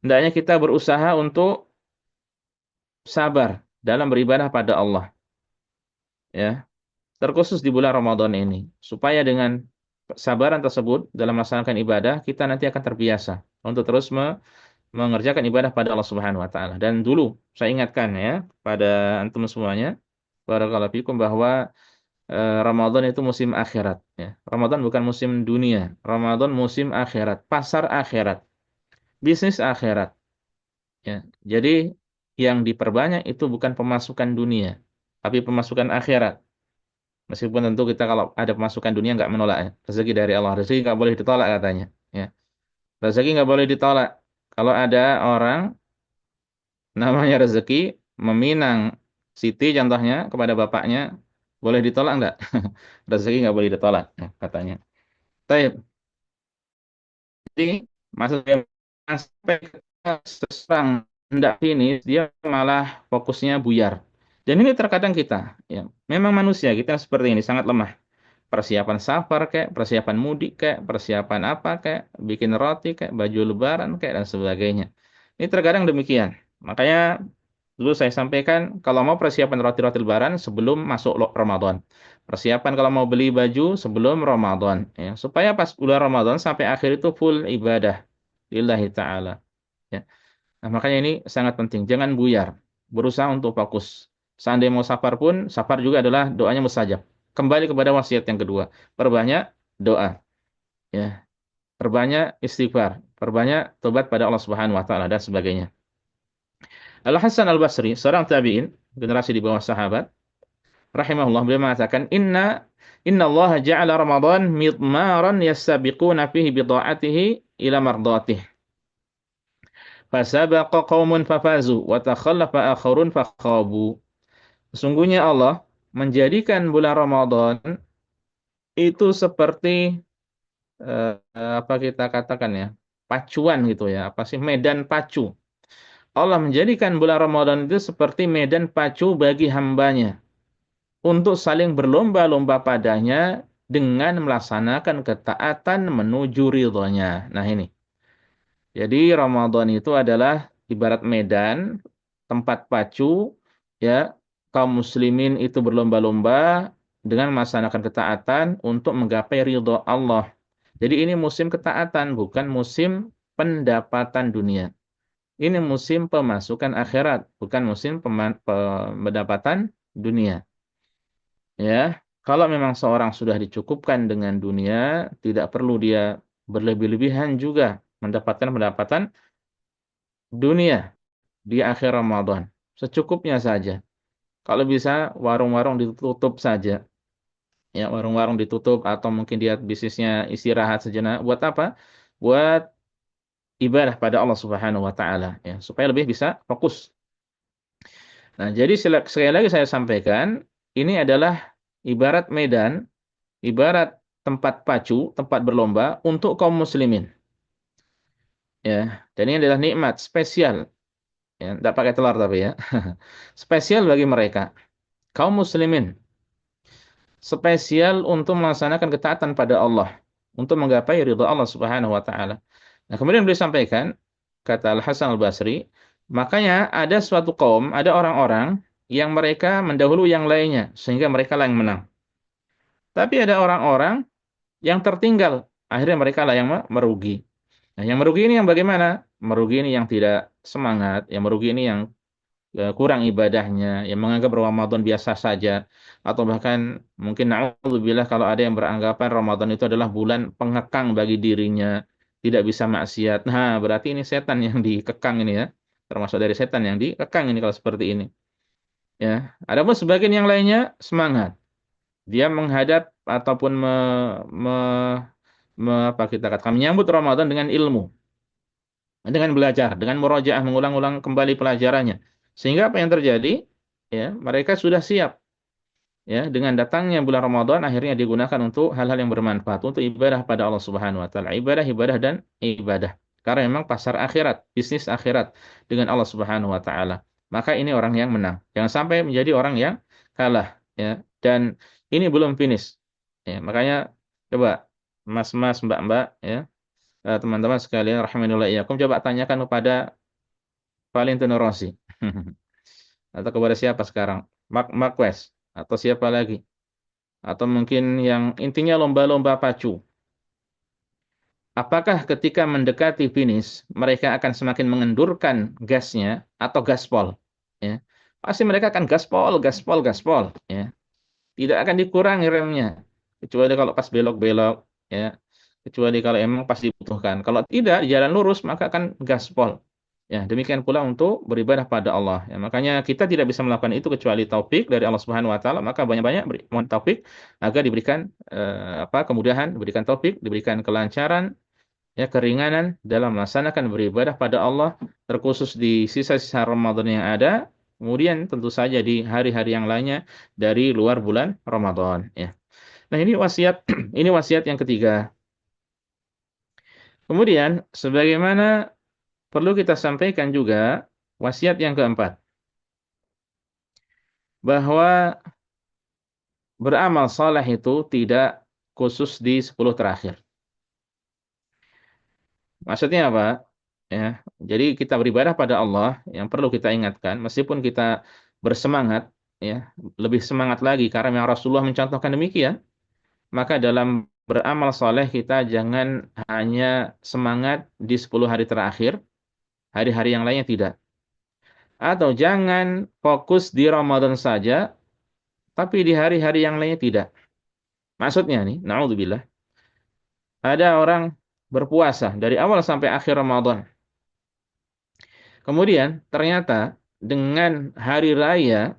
Hendaknya kita berusaha untuk sabar dalam beribadah pada Allah. Ya, terkhusus di bulan Ramadan ini. Supaya dengan kesabaran tersebut dalam melaksanakan ibadah, kita nanti akan terbiasa untuk terus mengerjakan ibadah pada Allah Subhanahu wa taala. Dan dulu saya ingatkan ya pada antum semuanya, barakallahu fikum, bahwa Ramadan itu musim akhirat ya. Ramadan bukan musim dunia. Ramadan musim akhirat, pasar akhirat, bisnis akhirat ya. Jadi yang diperbanyak itu bukan pemasukan dunia, tapi pemasukan akhirat. Meskipun tentu kita kalau ada pemasukan dunia nggak menolak ya. Rezeki dari Allah, rezeki nggak boleh ditolak katanya ya. Rezeki nggak boleh ditolak. Kalau ada orang namanya rezeki meminang Siti contohnya kepada bapaknya, boleh ditolak nggak? Rezeki nggak boleh ditolak ya, katanya. Tapi jadi maksudnya sampai seseorang hendak finish dia malah fokusnya buyar. Dan ini terkadang kita ya, memang manusia kita seperti ini sangat lemah. Persiapan safar kayak, persiapan mudik kayak, persiapan apa kayak, bikin roti kayak, baju lebaran kayak dan sebagainya. Ini terkadang demikian. Makanya dulu saya sampaikan kalau mau persiapan roti-roti lebaran sebelum masuk Ramadan. Persiapan kalau mau beli baju sebelum Ramadan ya, supaya pas bulan Ramadan sampai akhir itu full ibadah lillahi taala ya. Nah, makanya ini sangat penting, jangan buyar. Berusaha untuk fokus. Seandainya mau safar pun, safar juga adalah doanya mustajab. Kembali kepada wasiat yang kedua, perbanyak doa ya. Perbanyak istighfar, perbanyak tobat pada Allah Subhanahu wa taala dan sebagainya. Al Hasan Al Basri, seorang tabi'in, generasi di bawah sahabat, rahimahullah, beliau mengatakan, Inna Allah ja'ala Ramadan midmaran yastabiquna fihi bida'atihi ila mardatih. Fasabaqa qaumun fafazu wa takhallafa akharun fakhabu. Sesungguhnya Allah menjadikan bulan Ramadan itu seperti apa kita katakan ya, pacuan gitu ya, apa sih, medan pacu. Allah menjadikan bulan Ramadan itu seperti medan pacu bagi hambanya untuk saling berlomba-lomba padanya dengan melaksanakan ketaatan menuju ridhonya. Nah ini. Jadi Ramadan itu adalah ibarat medan, tempat pacu, ya, kaum muslimin itu berlomba-lomba dengan melaksanakan ketaatan untuk menggapai ridho Allah. Jadi ini musim ketaatan, bukan musim pendapatan dunia. Ini musim pemasukan akhirat, bukan musim pendapatan dunia. Ya, kalau memang seorang sudah dicukupkan dengan dunia, tidak perlu dia berlebih-lebihan juga mendapatkan pendapatan dunia di akhir Ramadan. Secukupnya saja. Kalau bisa warung-warung ditutup saja. Ya, warung-warung ditutup atau mungkin dia bisnisnya istirahat sejenak. Buat apa? Buat ibadah pada Allah Subhanahu wa taala ya, supaya lebih bisa fokus. Nah, jadi sekali lagi saya sampaikan, ini adalah ibarat medan, ibarat tempat pacu, tempat berlomba untuk kaum muslimin. Ya, dan ini adalah nikmat spesial. Ya, tidak pakai telur tapi ya. Spesial bagi mereka, kaum muslimin. Spesial untuk melaksanakan ketaatan pada Allah, untuk menggapai ridha Allah Subhanahu wa taala. Nah, kemudian beliau sampaikan, kata Al-Hasan Al-Basri, makanya ada suatu kaum, ada orang-orang yang mereka mendahului yang lainnya sehingga mereka lah yang menang. Tapi ada orang-orang yang tertinggal, akhirnya mereka lah yang merugi. Nah, yang merugi ini yang bagaimana? Merugi ini yang tidak semangat, yang merugi ini yang kurang ibadahnya, yang menganggap Ramadan biasa saja, atau bahkan mungkin na'udzubillah kalau ada yang beranggapan Ramadan itu adalah bulan pengekang bagi dirinya, tidak bisa maksiat. Nah, berarti ini setan yang dikekang ini ya, termasuk dari setan yang dikekang ini kalau seperti ini. Ya, adapun sebagian yang lainnya semangat, dia menghadap ataupun me, apa kita katakan menyambut Ramadan dengan ilmu, dengan belajar, dengan murojaah, mengulang-ulang kembali pelajarannya. Sehingga apa yang terjadi? Ya, mereka sudah siap. Ya, dengan datangnya bulan Ramadan akhirnya digunakan untuk hal-hal yang bermanfaat, untuk ibadah pada Allah Subhanahu wa taala. Ibadah, ibadah dan ibadah. Karena memang pasar akhirat, bisnis akhirat dengan Allah Subhanahu wa taala. Maka ini orang yang menang. Jangan sampai menjadi orang yang kalah, ya. Dan ini belum finish. Ya, makanya coba Mas-mas, Mbak-mbak, ya, teman-teman sekalian rahimanillah iyyakum, coba tanyakan kepada Valentino Rossi atau kepada siapa sekarang, Marquez atau siapa lagi, atau mungkin yang intinya lomba-lomba pacu apakah ketika mendekati finish mereka akan semakin mengendurkan gasnya atau gaspol? Ya. Pasti mereka akan gaspol, gaspol, gaspol. Ya. Tidak akan dikurangi remnya. Kecuali kalau pas belok-belok. Ya. Kecuali kalau emang pas dibutuhkan. Kalau tidak, di jalan lurus maka akan gaspol. Ya, demikian pula untuk beribadah pada Allah. Ya, makanya kita tidak bisa melakukan itu kecuali taufik dari Allah Subhanahu wa taala, maka banyak-banyak mohon taufik agar diberikan kemudahan, diberikan taufik, diberikan kelancaran, ya keringanan dalam melaksanakan beribadah pada Allah, terkhusus di sisa-sisa Ramadan yang ada, kemudian tentu saja di hari-hari yang lainnya dari luar bulan Ramadan, ya. Nah, ini wasiat ini wasiat yang ketiga. Kemudian sebagaimana perlu kita sampaikan juga wasiat yang keempat, bahwa beramal saleh itu tidak khusus di 10 terakhir. Maksudnya apa? Ya, jadi kita beribadah pada Allah yang perlu kita ingatkan, meskipun kita bersemangat, ya, lebih semangat lagi karena memang Rasulullah mencontohkan demikian. Maka dalam beramal soleh kita jangan hanya semangat di 10 hari terakhir, hari-hari yang lainnya tidak. Atau jangan fokus di Ramadan saja, tapi di hari-hari yang lainnya tidak. Maksudnya nih, na'udzubillah, ada orang berpuasa dari awal sampai akhir Ramadan. Kemudian ternyata dengan hari raya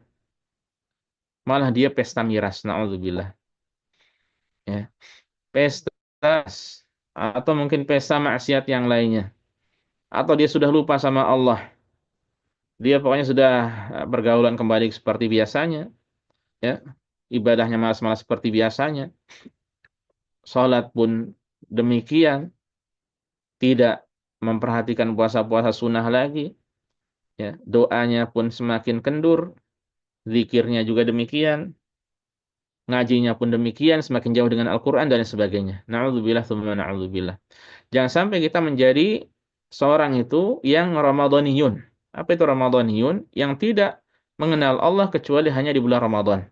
malah dia pesta miras, na'udzubillah. Ya, pesta atau mungkin pesta maksiat yang lainnya. Atau dia sudah lupa sama Allah. Dia pokoknya sudah bergaulan kembali seperti biasanya, ya. Ibadahnya malas-malas seperti biasanya. Salat pun demikian, tidak memperhatikan puasa-puasa sunnah lagi, ya. Doanya pun semakin kendur, zikirnya juga demikian. Ngajinya pun demikian, semakin jauh dengan Al-Quran dan sebagainya. Na'udzubillah, tsumma na'udzubillah. Jangan sampai kita menjadi seorang itu yang Ramadaniyun. Apa itu Ramadaniyun? Yang tidak mengenal Allah kecuali hanya di bulan Ramadan.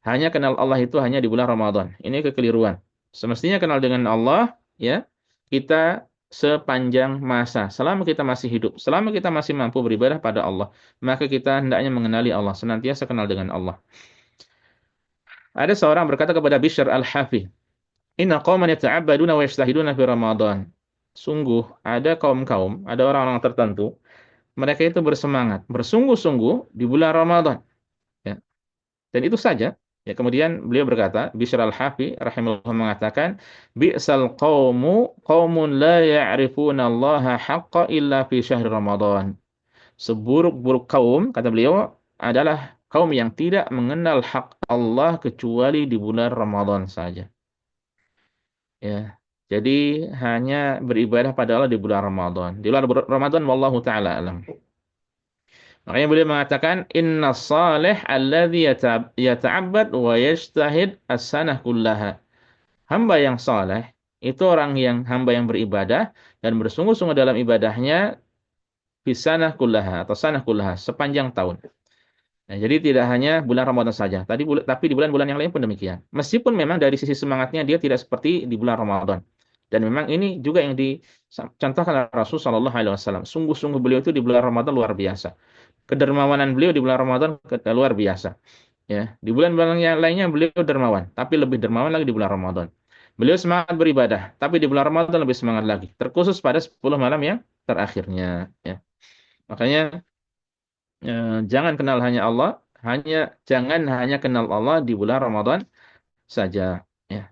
Hanya kenal Allah itu hanya di bulan Ramadan. Ini kekeliruan. Semestinya kenal dengan Allah, ya, kita sepanjang masa. Selama kita masih hidup, selama kita masih mampu beribadah pada Allah, maka kita hendaknya mengenali Allah, senantiasa kenal dengan Allah. Ada seorang berkata kepada Bishr al-Hafi, "Inna qauman yata'abbaduna wa yajtahiduna fi Ramadan." Sungguh ada kaum-kaum, ada orang-orang tertentu, mereka itu bersemangat, bersungguh-sungguh di bulan Ramadan. Ya. Dan itu saja. Ya, kemudian beliau berkata, Bishr al-Hafi rahimahullah mengatakan, "Bi'sal qaumu qaumun la ya'rifuna Allah haqqa illa fi syahr Ramadan." Seburuk-buruk kaum, kata beliau, adalah kaum yang tidak mengenal hak Allah kecuali di bulan Ramadan saja. Ya. Jadi hanya beribadah pada Allah di bulan Ramadan. Di luar Ramadan wallahu taala alam. Makanya beliau mengatakan inna salih alladhi yata'abbad wa yajtahid as-sanah kullaha. Hamba yang saleh itu orang yang hamba yang beribadah dan bersungguh-sungguh dalam ibadahnya bisanah kullaha atau sanah kullaha sepanjang tahun. Nah, jadi tidak hanya bulan Ramadan saja, tapi di bulan-bulan yang lain pun demikian. Meskipun memang dari sisi semangatnya dia tidak seperti di bulan Ramadan. Dan memang ini juga yang dicontohkan oleh Rasul Shallallahu Alaihi Wasallam. Sungguh-sungguh beliau itu di bulan Ramadan luar biasa. Kedermawanan beliau di bulan Ramadan luar biasa. Ya, di bulan-bulan yang lainnya beliau dermawan, tapi lebih dermawan lagi di bulan Ramadan. Beliau semangat beribadah, tapi di bulan Ramadan lebih semangat lagi. Terkhusus pada 10 malam yang terakhirnya. Ya. Makanya jangan kenal hanya Allah, jangan hanya kenal Allah di bulan Ramadan saja. Ya.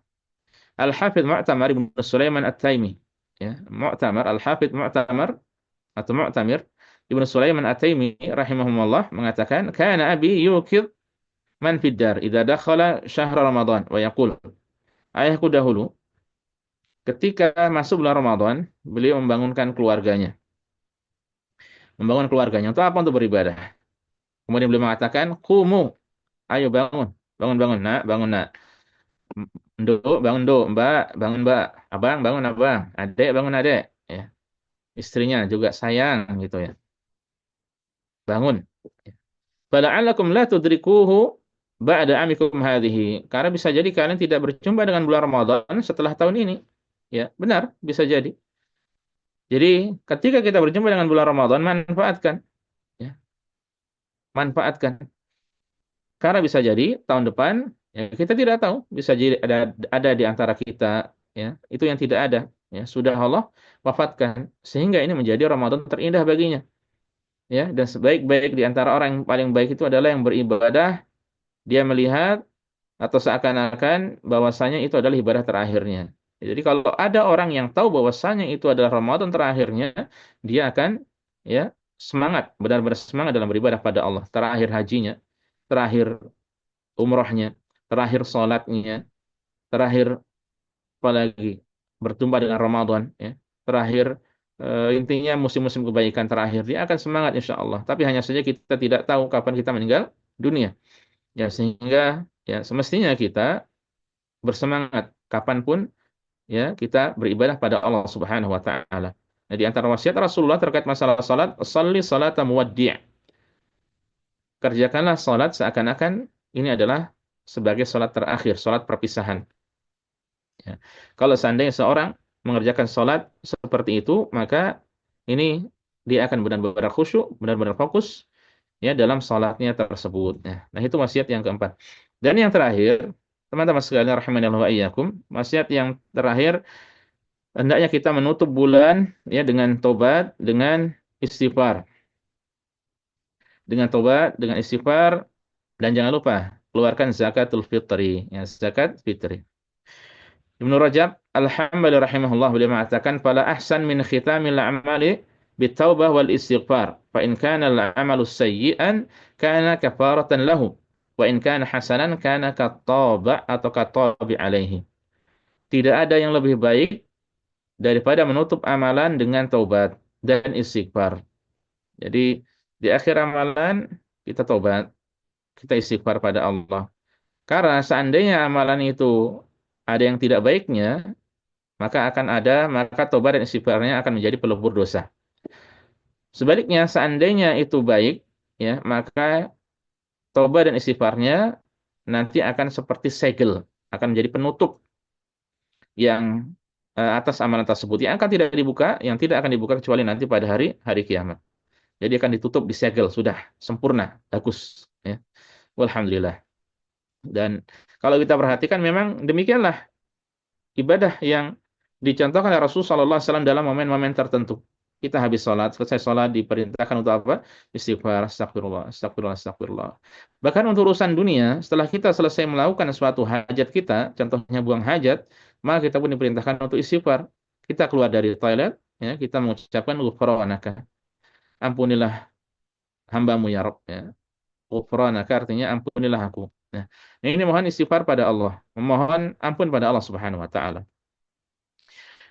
Al-Hafidz Mu'tamar Ibn Sulaiman At-Taimi. Ya. Al-Hafidz Mu'tamar atau Mu'tamir Ibn Sulaiman At-Taimi rahimahumullah mengatakan, "Kana abi yukid man fid dar idza dakhala syahr Ramadan wa yaqul." Ayahku dahulu ketika masuk bulan Ramadan, beliau membangunkan keluarganya. Membangun keluarganya untuk apa? Untuk beribadah. Kemudian beliau mengatakan, "Qumu, ayo bangun, bangun nak, bangun nak. Nduk, bangun nduk, mbak, bangun mbak, abang, bangun abang, adek, bangun adek." Ya. Istrinya juga sayang gitu ya. Bangun. Fala'allakum la tudrikuhu ba'da amikum hadhihi. Karena bisa jadi kalian tidak berjumpa dengan bulan Ramadan setelah tahun ini. Ya, benar, bisa jadi. Jadi, ketika kita berjumpa dengan bulan Ramadan, manfaatkan, ya, manfaatkan. Karena bisa jadi tahun depan ya kita tidak tahu, bisa jadi ada di antara kita ya, itu yang tidak ada, ya, sudah Allah wafatkan sehingga ini menjadi Ramadan terindah baginya, ya, dan sebaik-baik di antara orang yang paling baik itu adalah yang beribadah, dia melihat atau seakan-akan bahwasanya itu adalah ibadah terakhirnya. Jadi kalau ada orang yang tahu bahwasanya itu adalah Ramadan terakhirnya, dia akan ya semangat, benar-benar semangat dalam beribadah pada Allah. Terakhir hajinya, terakhir umrohnya, terakhir sholatnya, terakhir apalagi berjumpa dengan Ramadan, ya, terakhir intinya musim-musim kebaikan terakhir dia akan semangat insya Allah. Tapi hanya saja kita tidak tahu kapan kita meninggal dunia, ya sehingga ya semestinya kita bersemangat kapanpun ya kita beribadah pada Allah Subhanahu Wa Taala. Nah, di antara wasiat Rasulullah terkait masalah salat, "Shalli salata muwaddi'." Kerjakanlah salat seakan-akan ini adalah sebagai salat terakhir, salat perpisahan. Ya. Kalau seandainya seorang mengerjakan sholat seperti itu, maka ini dia akan benar-benar khusyuk, benar-benar fokus ya dalam sholatnya tersebut. Nah, itu wasiat yang keempat. Dan yang terakhir, teman-teman sekalian rahimanallahu wa iyyakum, wasiat yang terakhir hendaknya kita menutup bulan ya dengan tobat, dengan istighfar. Dengan tobat, dengan istighfar dan jangan lupa keluarkan zakatul fitri, ya zakat fitri. Ibnu Rajab Al-Hambali rahimahullah beliau mengatakan fala ahsan min khitamil a'mali bitaubah wal istighfar fa in kana al-'amalu sayyi'an kana kafaratan lahu wa in kana hasanan kana kataba atau katabi alaihi. Tidak ada yang lebih baik daripada menutup amalan dengan taubat dan istighfar. Jadi di akhir amalan kita taubat, kita istighfar pada Allah. Karena seandainya amalan itu ada yang tidak baiknya, maka tobat dan istighfarnya akan menjadi pelebur dosa. Sebaliknya, seandainya itu baik, ya, maka tobat dan istighfarnya nanti akan seperti segel, akan menjadi penutup yang atas amalan tersebut yang akan tidak dibuka, yang tidak akan dibuka kecuali nanti pada hari hari kiamat. Jadi akan ditutup, disegel, sudah sempurna, bagus, ya. Walhamdulillah. Dan kalau kita perhatikan memang demikianlah ibadah yang dicontohkan oleh Rasulullah SAW dalam momen-momen tertentu. Kita habis sholat, selesai sholat diperintahkan untuk apa? Istighfar, astagfirullah, astagfirullah, astagfirullah. Bahkan untuk urusan dunia, setelah kita selesai melakukan suatu hajat kita, contohnya buang hajat, maka kita pun diperintahkan untuk istighfar. Kita keluar dari toilet, ya, kita mengucapkan ghufranaka. Ampunilah hambamu ya Rabb. Ya. Ghufranaka artinya ampunilah aku. Nah, ini mohon istighfar pada Allah, memohon ampun pada Allah Subhanahu wa taala.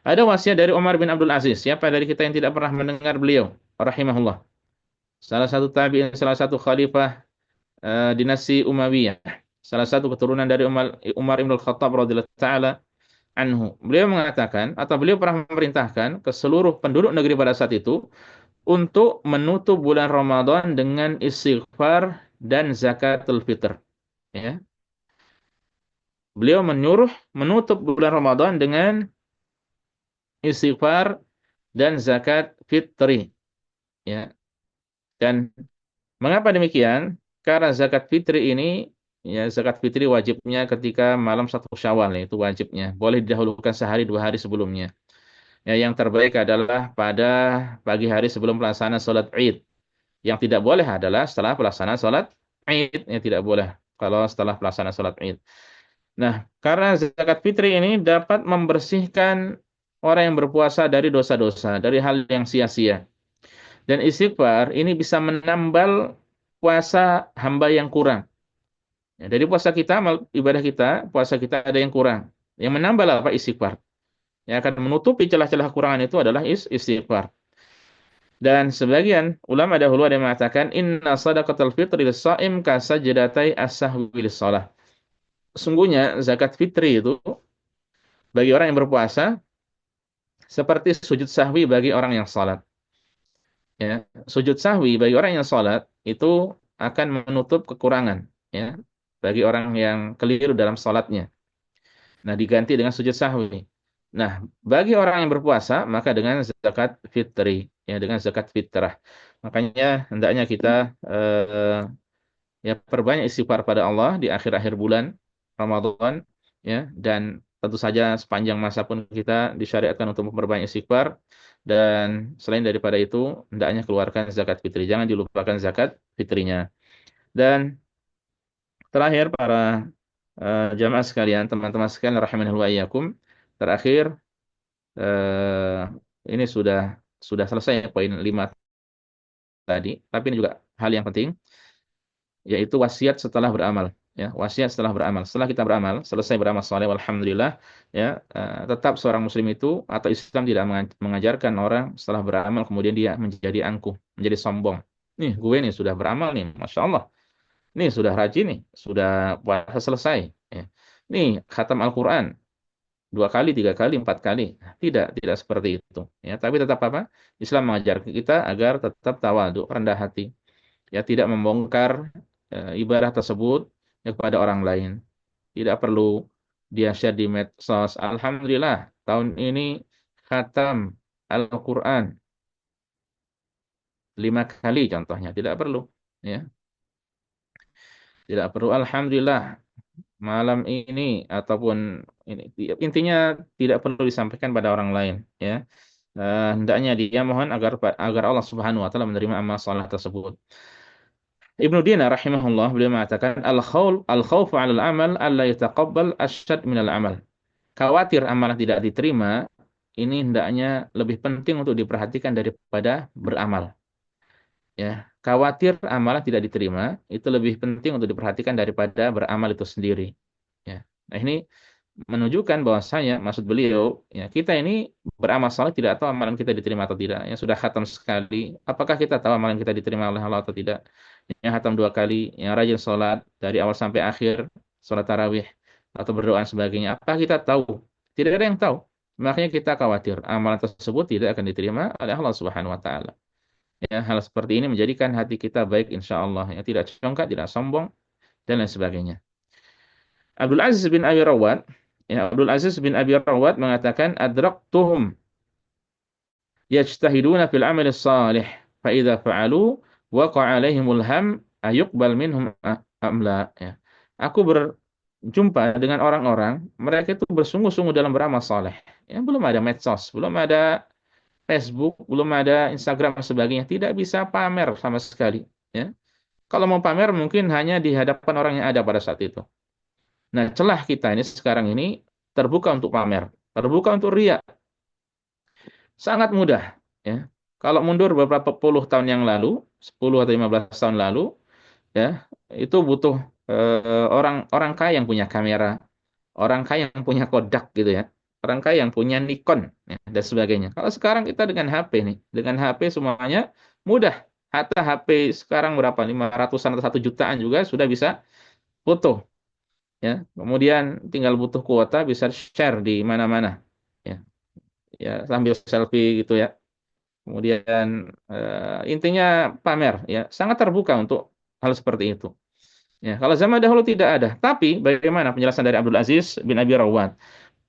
Ada wasiat dari Umar bin Abdul Aziz. Siapa dari kita yang tidak pernah mendengar beliau? Rahimahullah. Salah satu tabi'in, salah satu khalifah dinasti Umayyah. Salah satu keturunan dari Umar bin Khattab radhiyallahu taala anhu. Beliau mengatakan atau beliau pernah memerintahkan ke seluruh penduduk negeri pada saat itu untuk menutup bulan Ramadan dengan istighfar dan zakatul fitr. Ya. Beliau menyuruh menutup bulan Ramadan dengan istighfar dan zakat fitri. Ya. Dan mengapa demikian? Karena zakat fitri ini, ya zakat fitri wajibnya ketika malam 1 Syawal, ya, itu wajibnya. Boleh didahulukan sehari 2 hari sebelumnya. Ya, yang terbaik adalah pada pagi hari sebelum pelaksanaan sholat Id. Yang tidak boleh adalah setelah pelaksanaan sholat Id. Yang tidak boleh kalau setelah pelaksanaan sholat Id. Nah, karena zakat fitri ini dapat membersihkan orang yang berpuasa dari dosa-dosa, dari hal yang sia-sia. Dan istighfar ini bisa menambal puasa hamba yang kurang. Ya, dari puasa kita, ibadah kita, puasa kita ada yang kurang. Yang menambal apa? Istighfar. Yang akan menutupi celah-celah kekurangan itu adalah istighfar. Dan sebagian ulama dahulu ada yang mengatakan inna sadaqatul fitri lis-shaim kasajdatai as-sahwi lis-shalah. Sungguhnya zakat fitri itu bagi orang yang berpuasa seperti sujud sahwi bagi orang yang salat. Ya, sujud sahwi bagi orang yang salat itu akan menutup kekurangan, ya, bagi orang yang keliru dalam salatnya. Nah, diganti dengan sujud sahwi. Nah, bagi orang yang berpuasa, maka dengan zakat fitri, ya dengan zakat fitrah. Makanya hendaknya kita eh, ya perbanyak istighfar pada Allah di akhir-akhir bulan Ramadan, ya, dan tentu saja sepanjang masa pun kita disyariatkan untuk memperbanyak istighfar, dan selain daripada itu hendaknya keluarkan zakat fitri. Jangan dilupakan zakat fitrinya. Dan terakhir para jamaah sekalian, teman-teman sekalian rahimanallahu wa iyyakum, terakhir eh, ini sudah selesai poin 5 tadi, tapi ini juga hal yang penting, yaitu wasiat setelah beramal. Ya, wasiat setelah beramal. Setelah kita beramal, selesai beramal saleh, alhamdulillah, ya, tetap seorang muslim itu atau Islam tidak mengajarkan orang setelah beramal kemudian dia menjadi angkuh, menjadi sombong. Nih, gue nih sudah beramal nih, masya Allah. Nih sudah rajin nih, sudah puasa selesai. Ya. Nih khatam Al-Quran 2 kali, 3 kali, 4 kali. Tidak seperti itu. Ya, tapi tetap apa? Islam mengajar kita agar tetap tawadhu, rendah hati. Ya, tidak membongkar ibadah tersebut ya, kepada orang lain. Tidak perlu dia share di medsos. Alhamdulillah, tahun ini khatam Al-Quran 5 kali contohnya. Tidak perlu. Ya, tidak perlu. Alhamdulillah, malam ini ataupun ini intinya tidak perlu disampaikan pada orang lain. Ya, hendaknya dia mohon agar Allah Subhanahu wa taala menerima amal salat tersebut. Ibnu Dinar rahimahullah beliau mengatakan al-khawfu 'ala al-amal alla yataqabbal asyad min al-amal. Khawatir amalan tidak diterima ini hendaknya lebih penting untuk diperhatikan daripada beramal. Ya, khawatir amalan tidak diterima itu lebih penting untuk diperhatikan daripada beramal itu sendiri. Ya. Nah, ini menunjukkan bahwasanya maksud beliau ya kita ini beramal saleh tidak tahu amalan kita diterima atau tidak, ya sudah khatam sekali, apakah kita tahu amalan kita diterima oleh Allah atau tidak, yang khatam 2 kali, yang rajin sholat dari awal sampai akhir, sholat tarawih atau berdoa dan sebagainya, apa kita tahu? Tidak ada yang tahu. Makanya kita khawatir amalan tersebut tidak akan diterima oleh Allah Subhanahu wa taala. Ya, hal seperti ini menjadikan hati kita baik insya Allah, ya tidak congkak, tidak sombong dan lain sebagainya. Abdul Aziz bin Abi Rawat, ya Abdul Aziz bin Abi Rawat mengatakan adraktuhum yajtahiduna fil amali salih fa idza fa'alu waqa'a alaihimul ham ayuqbal minhum am la, ya. Aku berjumpa dengan orang-orang mereka itu bersungguh-sungguh dalam beramal saleh. Ya, belum ada medsos, belum ada Facebook, belum ada Instagram dan sebagainya, tidak bisa pamer sama sekali, ya. Kalau mau pamer mungkin hanya di hadapan orang yang ada pada saat itu. Nah, celah kita ini sekarang ini terbuka untuk pamer, terbuka untuk riya. Sangat mudah, ya. Kalau mundur beberapa puluh tahun yang lalu, 10 atau 15 tahun lalu, ya, itu butuh orang orang kaya yang punya kamera, orang kaya yang punya Kodak gitu ya. Orang kaya yang punya Nikon ya, dan sebagainya. Kalau sekarang kita dengan HP nih, dengan HP semuanya mudah. Hatta HP sekarang berapa? 500-an atau 1 jutaan juga sudah bisa foto, ya. Kemudian tinggal butuh kuota bisa share di mana-mana. Ya, ya sambil selfie gitu ya. Kemudian intinya pamer ya, sangat terbuka untuk hal seperti itu. Ya, kalau zaman dahulu tidak ada. Tapi bagaimana penjelasan dari Abdul Aziz bin Abi Rawat?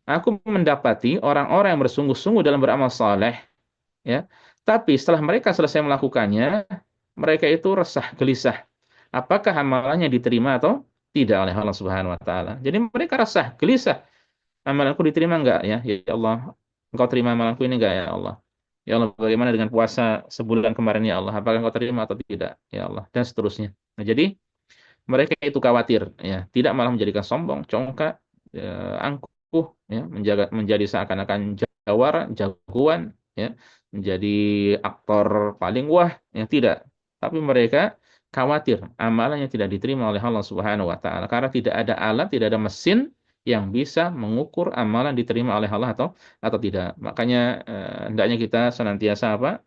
Aku mendapati orang-orang yang bersungguh-sungguh dalam beramal saleh, ya. Tapi setelah mereka selesai melakukannya, mereka itu resah, gelisah. Apakah amalannya diterima atau tidak oleh Allah Subhanahu wa taala? Jadi mereka resah, gelisah. Amalanku diterima enggak ya? Ya Allah, Engkau terima amalanku ini enggak ya Allah? Ya Allah, bagaimana dengan puasa sebulan kemarin ya Allah? Apakah Engkau terima atau tidak? Ya Allah, dan seterusnya. Nah, jadi mereka itu khawatir, ya, tidak malah menjadikan sombong, congkak, angkuh, ya, menjadi seakan-akan jawara, jagoan, ya, menjadi aktor paling wah, ya tidak. Tapi mereka khawatir amalannya tidak diterima oleh Allah Subhanahu wa taala karena tidak ada alat, tidak ada mesin yang bisa mengukur amalan diterima oleh Allah atau tidak. Makanya hendaknya kita senantiasa apa?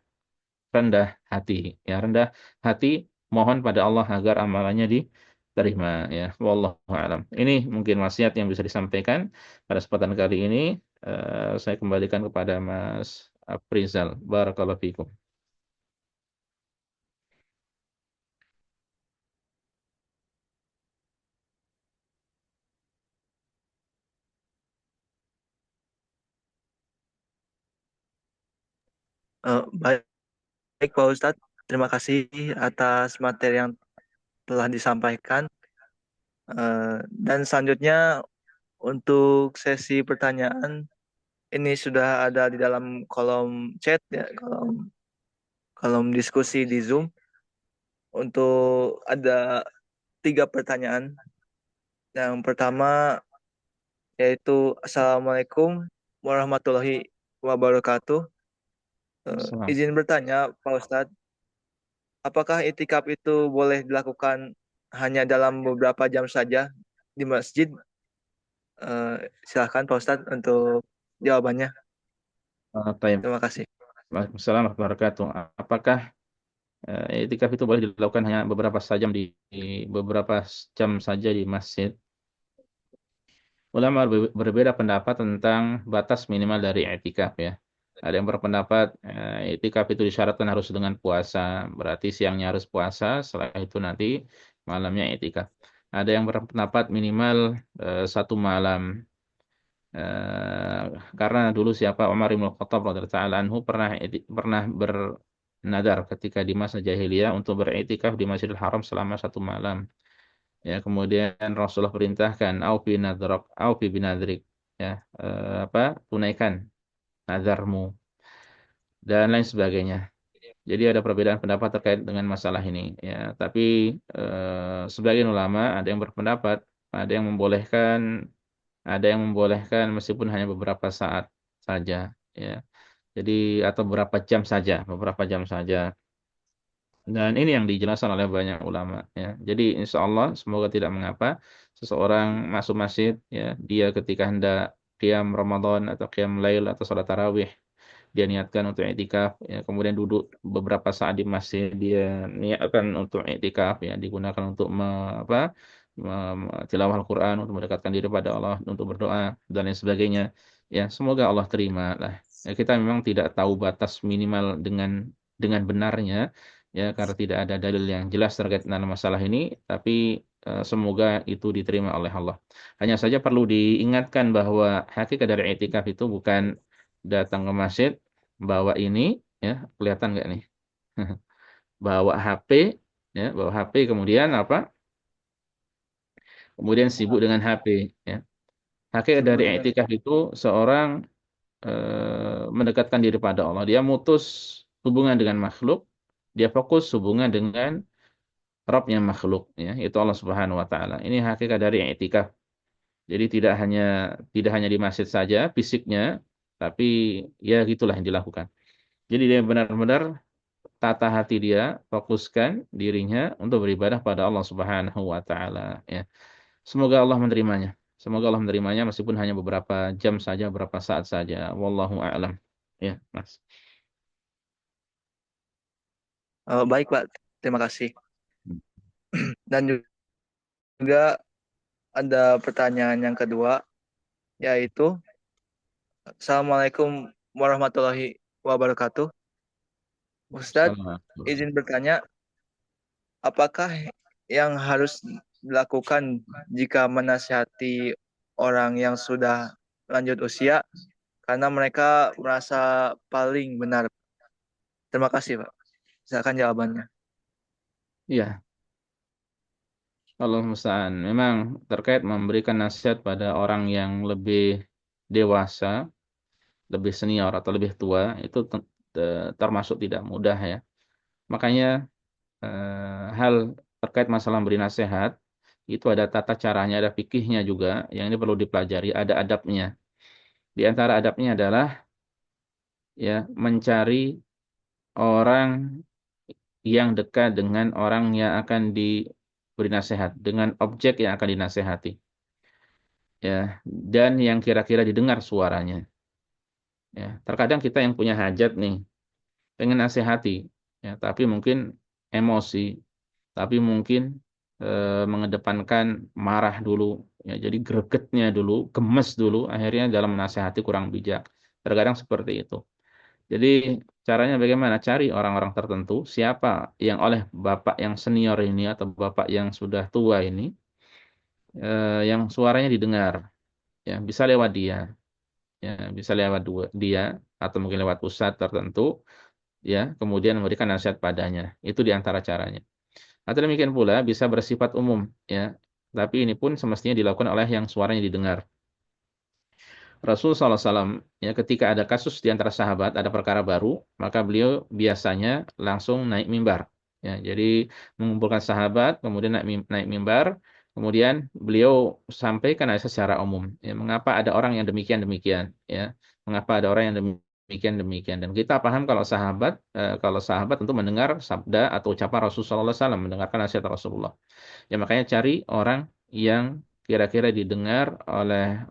Rendah hati, ya rendah hati, mohon pada Allah agar amalannya diterima, ya. Wallahu a'lam. Ini mungkin wasiat yang bisa disampaikan pada kesempatan kali ini. Saya kembalikan kepada Mas Aprizal. Barakallahu fikum. Baik, Pak Ustadz. Terima kasih atas materi yang telah disampaikan. Dan selanjutnya untuk sesi pertanyaan ini sudah ada di dalam kolom chat ya, kolom kolom diskusi di Zoom. Untuk ada 3 pertanyaan. Yang pertama yaitu Assalamualaikum warahmatullahi wabarakatuh. Salam. Izin bertanya, Pak Ustadz, apakah itikaf itu boleh dilakukan hanya dalam beberapa jam saja di masjid? Eh, Silahkan Pak Ustadz untuk jawabannya. Taib. Terima kasih. Waalaikumsalam warahmatullahi wabarakatuh. Apakah iktikaf itu boleh dilakukan hanya di beberapa jam saja di masjid? Ulama berbeda pendapat tentang batas minimal dari i'tikaf ya. Ada yang berpendapat i'tikaf itu disyaratkan harus dengan puasa, berarti siangnya harus puasa, setelah itu nanti malamnya i'tikaf. Ada yang berpendapat minimal 1 malam. Eh, karena dulu siapa Umar bin Khattab radhiyallahu taala anhu pernah bernadar ketika di masa jahiliyah untuk beriktikaf di Masjidil Haram selama 1 malam. Ya, kemudian Rasulullah perintahkan aufi binadrik ya, tunaikan nazarmu dan lain sebagainya. Jadi ada perbedaan pendapat terkait dengan masalah ini ya. Tapi sebagian ulama ada yang membolehkan ada yang membolehkan meskipun hanya beberapa saat saja ya. Jadi atau beberapa jam saja. Dan ini yang dijelaskan oleh banyak ulama ya. Jadi insya Allah semoga tidak mengapa seseorang masuk masjid ya, dia ketika hendak qiyam Ramadan atau qiyam lail atau salat tarawih dia niatkan untuk i'tikaf ya, kemudian duduk beberapa saat di masjid dia niatkan untuk i'tikaf ya, digunakan untuk tilawah Al-Qur'an untuk mendekatkan diri pada Allah, untuk berdoa dan lain sebagainya. Ya, semoga Allah terima lah. Ya, kita memang tidak tahu batas minimal dengan benarnya ya, karena tidak ada dalil yang jelas terkait dengan masalah ini, tapi semoga itu diterima oleh Allah. Hanya saja perlu diingatkan bahwa hakikat dari i'tikaf itu bukan datang ke masjid, bawa ini, ya, kelihatan nggak nih? Bawa HP, ya, bawa HP, kemudian apa? Kemudian sibuk dengan HP, ya. Hakikat dari i'tikaf itu seorang mendekatkan diri pada Allah. Dia mutus hubungan dengan makhluk, dia fokus hubungan dengan Rabbnya makhluk, ya, itu Allah Subhanahu Wa Taala. Ini hakikat dari i'tikaf. Jadi tidak hanya di masjid saja fisiknya, tapi ya gitulah yang dilakukan. Jadi dia benar-benar tata hati dia, fokuskan dirinya untuk beribadah pada Allah Subhanahu wa taala ya. Semoga Allah menerimanya. Semoga Allah menerimanya meskipun hanya beberapa jam saja, beberapa saat saja. Wallahu a'lam. Ya, Mas. Baik Pak, terima kasih. Dan juga ada pertanyaan yang kedua, yaitu Assalamualaikum warahmatullahi wabarakatuh. Ustadz, Assalamualaikum. izin bertanya, apakah yang harus dilakukan jika menasihati orang yang sudah lanjut usia karena mereka merasa paling benar? Terima kasih, Pak. Silakan jawabannya. Iya, Allah musta'an. Memang terkait memberikan nasihat pada orang yang lebih dewasa, lebih senior atau lebih tua itu termasuk tidak mudah ya. Makanya hal terkait masalah beri nasihat itu ada tata caranya, ada fikihnya juga yang ini perlu dipelajari, ada adabnya. Di antara adabnya adalah ya mencari orang yang dekat dengan orang yang akan diberi nasihat, dengan objek yang akan dinasehati. Ya, dan yang kira-kira didengar suaranya. Ya, terkadang kita yang punya hajat nih, pengen nasihati, ya, tapi mungkin emosi, tapi mungkin mengedepankan marah dulu, ya, jadi gregetnya dulu, gemes dulu, akhirnya dalam menasehati kurang bijak. Terkadang seperti itu. Jadi caranya bagaimana? Cari orang-orang tertentu, siapa yang oleh bapak yang senior ini atau bapak yang sudah tua ini, yang suaranya didengar, ya, bisa lewat dia, ya, bisa lewat dia atau mungkin lewat ustadz tertentu ya, kemudian memberikan nasihat padanya. Itu di antara caranya. Atau demikian pula bisa bersifat umum, ya. Tapi ini pun semestinya dilakukan oleh yang suaranya didengar. Rasul SAW, ya, ketika ada kasus di antara sahabat, ada perkara baru, maka beliau biasanya langsung naik mimbar. Ya, jadi mengumpulkan sahabat, kemudian naik mimbar, kemudian beliau sampaikan secara umum. Ya, mengapa ada orang yang demikian-demikian? Ya, mengapa ada orang yang demikian-demikian? Dan kita paham kalau sahabat tentu mendengar sabda atau ucapan Rasulullah SAW, mendengarkan nasihat Rasulullah. Ya makanya cari orang yang kira-kira didengar oleh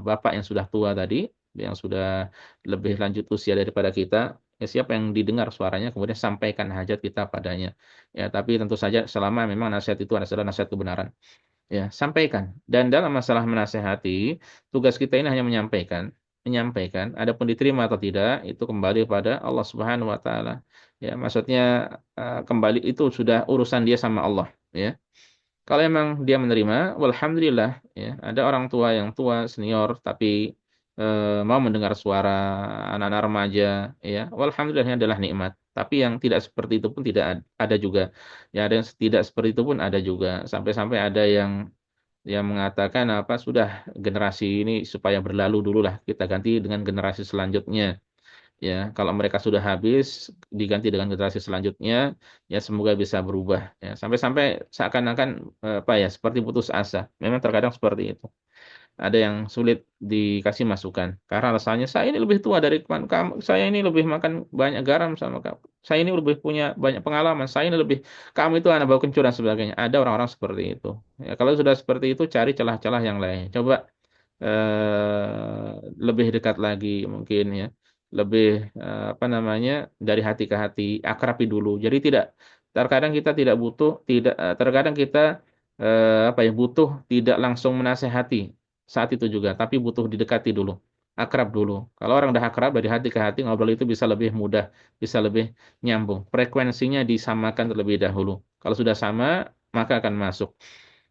bapak yang sudah tua tadi, yang sudah lebih lanjut usia daripada kita. Ya, siapa yang didengar suaranya, kemudian sampaikan hajat kita padanya. Ya, tapi tentu saja selama memang nasihat itu adalah nasihat kebenaran. Ya, sampaikan. Dan dalam masalah menasehati, tugas kita ini hanya menyampaikan. Adapun diterima atau tidak, itu kembali pada Allah Subhanahu Wa Taala. Ya, maksudnya kembali itu sudah urusan dia sama Allah. Ya. Kalau emang dia menerima, walhamdulillah, ya, ada orang tua yang tua, senior, tapi mau mendengar suara anak-anak remaja, ya, walhamdulillah ini adalah nikmat. Tapi yang tidak seperti itu pun tidak ada juga. Ya, ada yang tidak seperti itu pun ada juga. Sampai-sampai ada yang mengatakan apa sudah generasi ini supaya berlalu dulu lah kita ganti dengan generasi selanjutnya. Ya, kalau mereka sudah habis diganti dengan generasi selanjutnya, ya semoga bisa berubah. Ya, sampai-sampai seakan-akan apa ya seperti putus asa. Memang terkadang seperti itu. Ada yang sulit dikasih masukan karena alasannya saya ini lebih tua dari kamu, saya ini lebih makan banyak garam sama kamu, saya ini lebih punya banyak pengalaman, saya ini lebih, kamu itu anak bau kencur dan sebagainya. Ada orang-orang seperti itu. Ya, kalau sudah seperti itu cari celah-celah yang lain. Coba lebih dekat lagi mungkin ya, lebih apa namanya, dari hati ke hati, akrabi dulu. Jadi tidak, terkadang kita tidak butuh, tidak terkadang kita apa ya, butuh tidak langsung menasehati saat itu juga, tapi butuh didekati dulu, akrab dulu. Kalau orang udah akrab, dari hati ke hati ngobrol itu bisa lebih mudah, bisa lebih nyambung. Frekuensinya disamakan terlebih dahulu. Kalau sudah sama, maka akan masuk.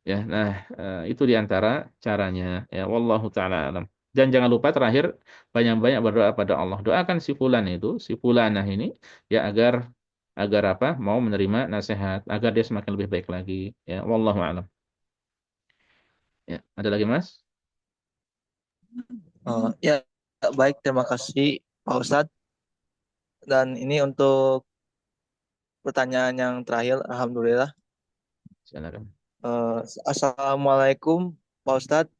Ya, nah itu diantara caranya. Ya, wallahu taala alam. Dan jangan lupa terakhir banyak-banyak berdoa pada Allah. Doakan si fulan itu, si fulanah ini, ya agar agar apa? Mau menerima nasihat, agar dia semakin lebih baik lagi. Ya, wallahu alam. Ya, ada lagi Mas? Ya, baik, terima kasih Pak Ustadz. Dan ini untuk pertanyaan yang terakhir, Alhamdulillah. Silakan. Eh, Assalamualaikum Pak Ustadz.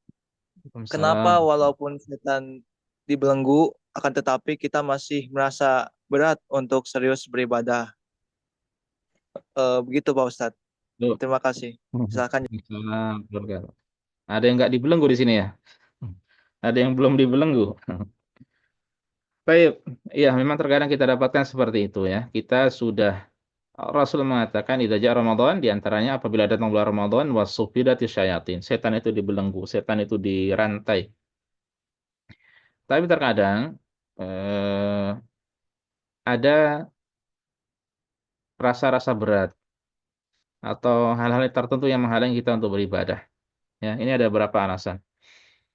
Kenapa Waalaikumsalam. walaupun setan dibelenggu, akan tetapi kita masih merasa berat untuk serius beribadah? Begitu Pak Ustadz. Loh. Terima kasih. Silakan. Waalaikumsalam. Ada yang nggak dibelenggu di sini ya? Ada yang belum dibelenggu. Baik, ya memang terkadang kita dapatkan seperti itu ya. Kita sudah, Rasul mengatakan idza jaa Ramadan, di antaranya apabila datang bulan Ramadan wasufidati syayatin. Setan itu dibelenggu, setan itu dirantai. Tapi terkadang ada rasa-rasa berat atau hal-hal tertentu yang menghalangi kita untuk beribadah. Ya, ini ada beberapa alasan.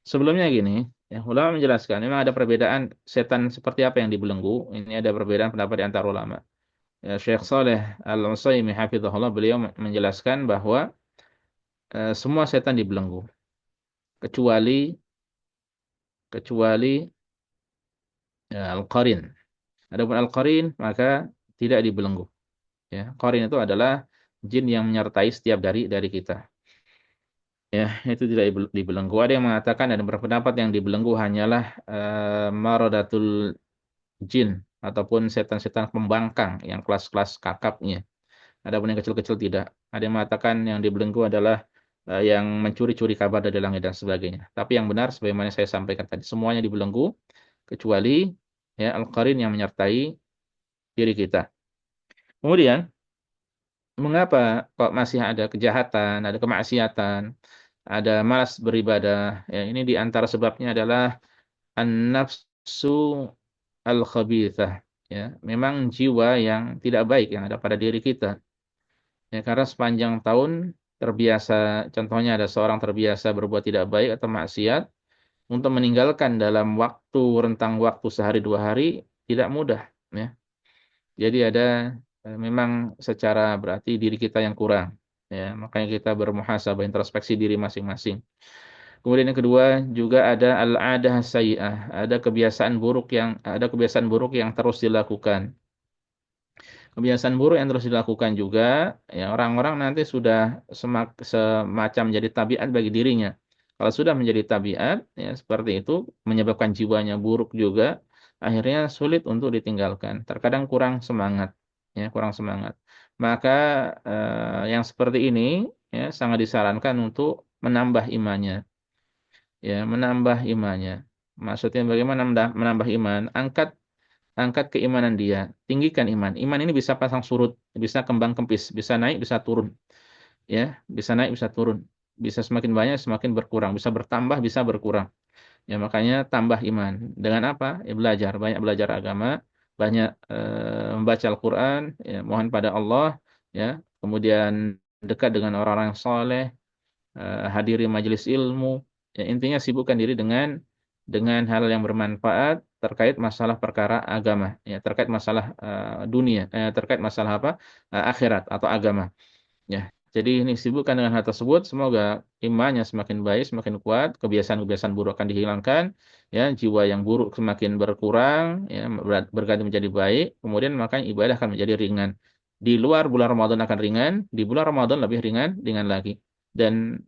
Sebelumnya gini, ya, ulama menjelaskan memang ada perbedaan setan seperti apa yang dibelenggu. Ini ada perbedaan pendapat di antara ulama. Ya, Syekh Saleh Al-Utsaimin hafizahullah, beliau menjelaskan bahwa semua setan dibelenggu kecuali kecuali al-qarin. Adapun al-qarin maka tidak dibelenggu. Ya, qarin itu adalah jin yang menyertai setiap dari kita. Ya, itu tidak dibelenggu. Ada yang mengatakan, ada berpendapat yang dibelenggu hanyalah maradatul jin ataupun setan-setan pembangkang yang kelas-kelas kakapnya. Adapun yang kecil-kecil tidak. Ada yang mengatakan yang dibelenggu adalah yang mencuri-curi kabar dari langit dan sebagainya. Tapi yang benar sebagaimana saya sampaikan tadi, semuanya dibelenggu kecuali ya al-qarin yang menyertai diri kita. Kemudian, mengapa kok masih ada kejahatan, ada kemaksiatan, ada malas beribadah? Ya, ini di antara sebabnya adalah an-nafsu al-khabithah. Ya, memang jiwa yang tidak baik yang ada pada diri kita. Ya, karena sepanjang tahun terbiasa, contohnya ada seorang terbiasa berbuat tidak baik atau maksiat, untuk meninggalkan dalam waktu rentang waktu sehari dua hari tidak mudah. Ya. Jadi ada memang secara berarti diri kita yang kurang. Ya, makanya kita bermuhasabah introspeksi diri masing-masing. Kemudian yang kedua juga ada al-adah sayyi'ah, ada kebiasaan buruk yang terus dilakukan. Kebiasaan buruk yang terus dilakukan juga, ya orang-orang nanti sudah semacam jadi tabiat bagi dirinya. Kalau sudah menjadi tabiat, ya seperti itu menyebabkan jiwanya buruk juga, akhirnya sulit untuk ditinggalkan. Terkadang kurang semangat, ya kurang semangat. Maka yang seperti ini ya sangat disarankan untuk menambah imannya, ya menambah imannya. Maksudnya bagaimana menambah iman? Angkat keimanan dia, tinggikan iman. Iman ini bisa pasang surut, bisa kembang kempis, bisa naik, bisa turun, ya, bisa naik, bisa turun, bisa semakin banyak, semakin berkurang, bisa bertambah, bisa berkurang. Ya, makanya tambah iman. Dengan apa? Ya, belajar, banyak belajar agama, banyak membaca Al-Qur'an, ya, mohon pada Allah, ya, kemudian dekat dengan orang-orang yang soleh, hadiri majelis ilmu. Ya, intinya sibukkan diri dengan hal yang bermanfaat terkait masalah perkara agama, ya, terkait masalah dunia, terkait masalah apa? Akhirat atau agama. Ya, jadi ini sibukkan dengan hal tersebut. Semoga imannya semakin baik, semakin kuat, kebiasaan-kebiasaan buruk akan dihilangkan, ya, jiwa yang buruk semakin berkurang, ya, berganti menjadi baik. Kemudian makanya ibadah akan menjadi ringan. Di luar bulan Ramadan akan ringan, di bulan Ramadan lebih ringan, ringan lagi. Dan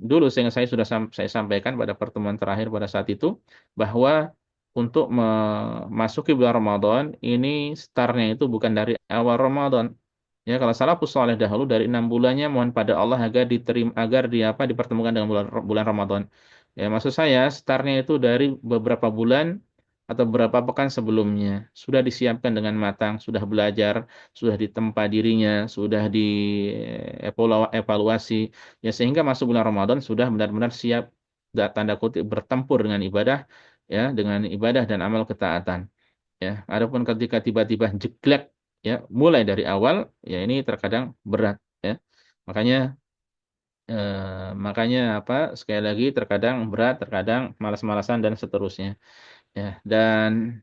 dulu saya sudah saya sampaikan pada pertemuan terakhir pada saat itu bahwa untuk memasuki bulan Ramadan ini startnya itu bukan dari awal Ramadan. Ya, kalau salafus saleh dahulu dari 6 bulannya mohon pada Allah agar diterima, agar di apa dipertemukan dengan bulan bulan Ramadan. Ya, maksud saya startnya itu dari beberapa bulan atau beberapa pekan sebelumnya sudah disiapkan dengan matang, sudah belajar, sudah ditempa dirinya, sudah dievaluasi, ya sehingga masuk bulan Ramadan sudah benar-benar siap tanda kutip bertempur dengan ibadah, ya dengan ibadah dan amal ketaatan. Ya, adapun ketika tiba-tiba jeglek, ya mulai dari awal, ya ini terkadang berat, ya. Makanya makanya apa sekali lagi terkadang berat, terkadang malas-malasan dan seterusnya. Ya, dan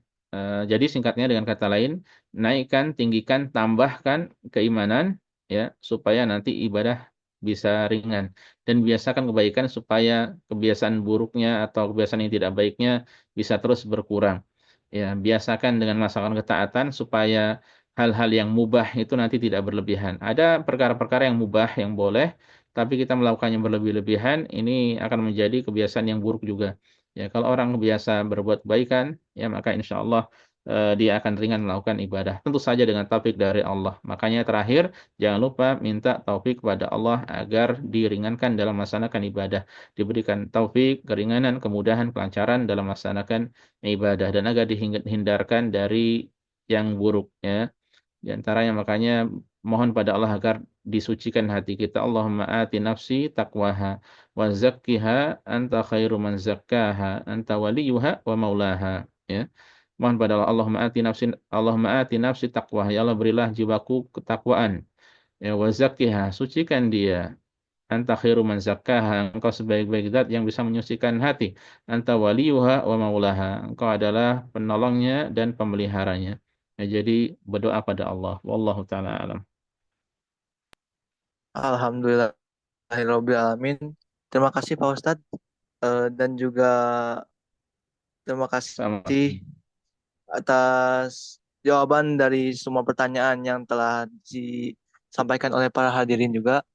jadi singkatnya dengan kata lain, naikkan, tinggikan, tambahkan keimanan, ya supaya nanti ibadah bisa ringan, dan biasakan kebaikan supaya kebiasaan buruknya atau kebiasaan yang tidak baiknya bisa terus berkurang. Ya, biasakan dengan melaksanakan ketaatan supaya hal-hal yang mubah itu nanti tidak berlebihan. Ada perkara-perkara yang mubah yang boleh, tapi kita melakukannya berlebih-lebihan, ini akan menjadi kebiasaan yang buruk juga. Ya, kalau orang biasa berbuat kebaikan, ya maka insya Allah dia akan ringan melakukan ibadah. Tentu saja dengan taufik dari Allah. Makanya terakhir, jangan lupa minta taufik kepada Allah agar diringankan dalam melaksanakan ibadah. Diberikan taufik, keringanan, kemudahan, kelancaran dalam melaksanakan ibadah dan agar dihindarkan dari yang buruk, ya. Di antaranya makanya mohon pada Allah agar disucikan hati kita. Allahumma ati nafsi taqwaha wa zakkiha anta khairu man zakkaha anta waliyuha wa maulaha, ya. Mohon pada Allah, Allahumma ati nafsi taqwaha, ya Allah berilah jiwaku ketakwaan, ya, wa zakkiha, sucikan dia. Anta khairu man zakkaha, engkau sebaik-baik zat yang bisa menyucikan hati. Anta waliyuha wa maulaha, engkau adalah penolongnya dan pemeliharanya. Ya, jadi berdoa pada Allah. Wallahu taala alam. Alhamdulillahirobbilalamin. Terima kasih Pak Ustadz. Dan juga terima Sama. kasih atas jawaban dari semua pertanyaan yang telah disampaikan oleh para hadirin juga.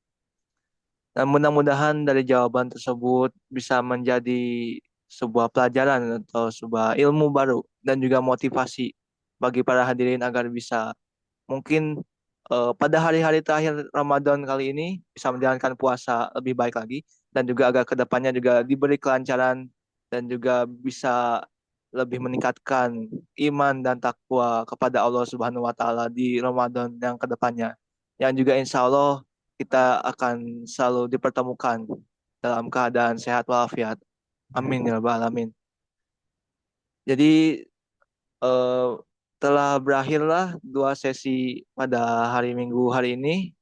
Dan mudah-mudahan dari jawaban tersebut bisa menjadi sebuah pelajaran atau sebuah ilmu baru dan juga motivasi bagi para hadirin agar bisa mungkin pada hari-hari terakhir Ramadan kali ini bisa menjalankan puasa lebih baik lagi dan juga agar kedepannya juga diberi kelancaran dan juga bisa lebih meningkatkan iman dan takwa kepada Allah Subhanahu wa taala di Ramadan yang kedepannya. Yang juga insya Allah kita akan selalu dipertemukan dalam keadaan sehat walafiat. Amin ya rabbal alamin. Jadi eh, telah berakhirlah dua sesi pada hari Minggu hari ini,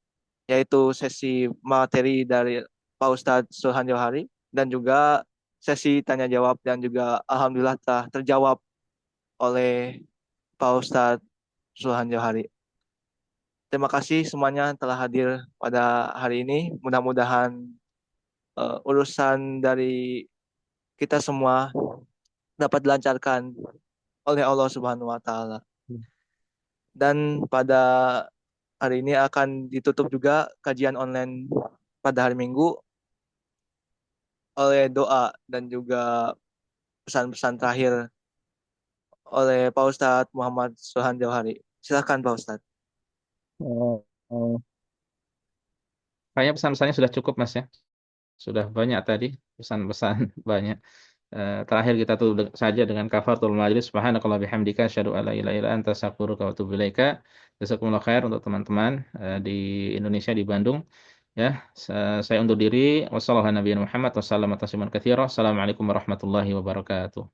yaitu sesi materi dari Pak Ustadz Sulhan Johari dan juga sesi tanya jawab dan juga alhamdulillah telah terjawab oleh Pak Ustadz Sulhan Johari. Terima kasih semuanya telah hadir pada hari ini. Mudah-mudahan urusan dari kita semua dapat dilancarkan oleh Allah Subhanahu wa taala. Dan pada hari ini akan ditutup juga kajian online pada hari Minggu oleh doa dan juga pesan-pesan terakhir oleh Pak Ustadz Muhammad Sulhan Jauhari. Silakan Pak Ustadz. Oh, oh. Kayaknya pesan-pesannya sudah cukup Mas ya. Sudah banyak tadi pesan-pesan banyak. Terakhir kita tuh saja dengan kafaratul majlis. Subhanakallah bihamdika asyhadu alla ilaha illa anta astaghfiruka wa atubu ilaika. Jazakumullah khair untuk teman-teman di Indonesia di Bandung. Ya, saya undur diri. Wassalamualaikum warahmatullahi wabarakatuh.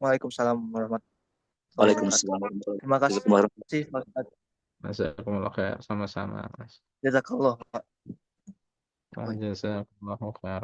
Waalaikumsalam warahmatullahi wabarakatuh. Waalaikumsalam warahmatullahi Terima kasih wabarakatuh. Pak Ustadz. Jazakumullah khair. Sama-sama, Mas. Jazakallah Pak. Jazakumullah khair.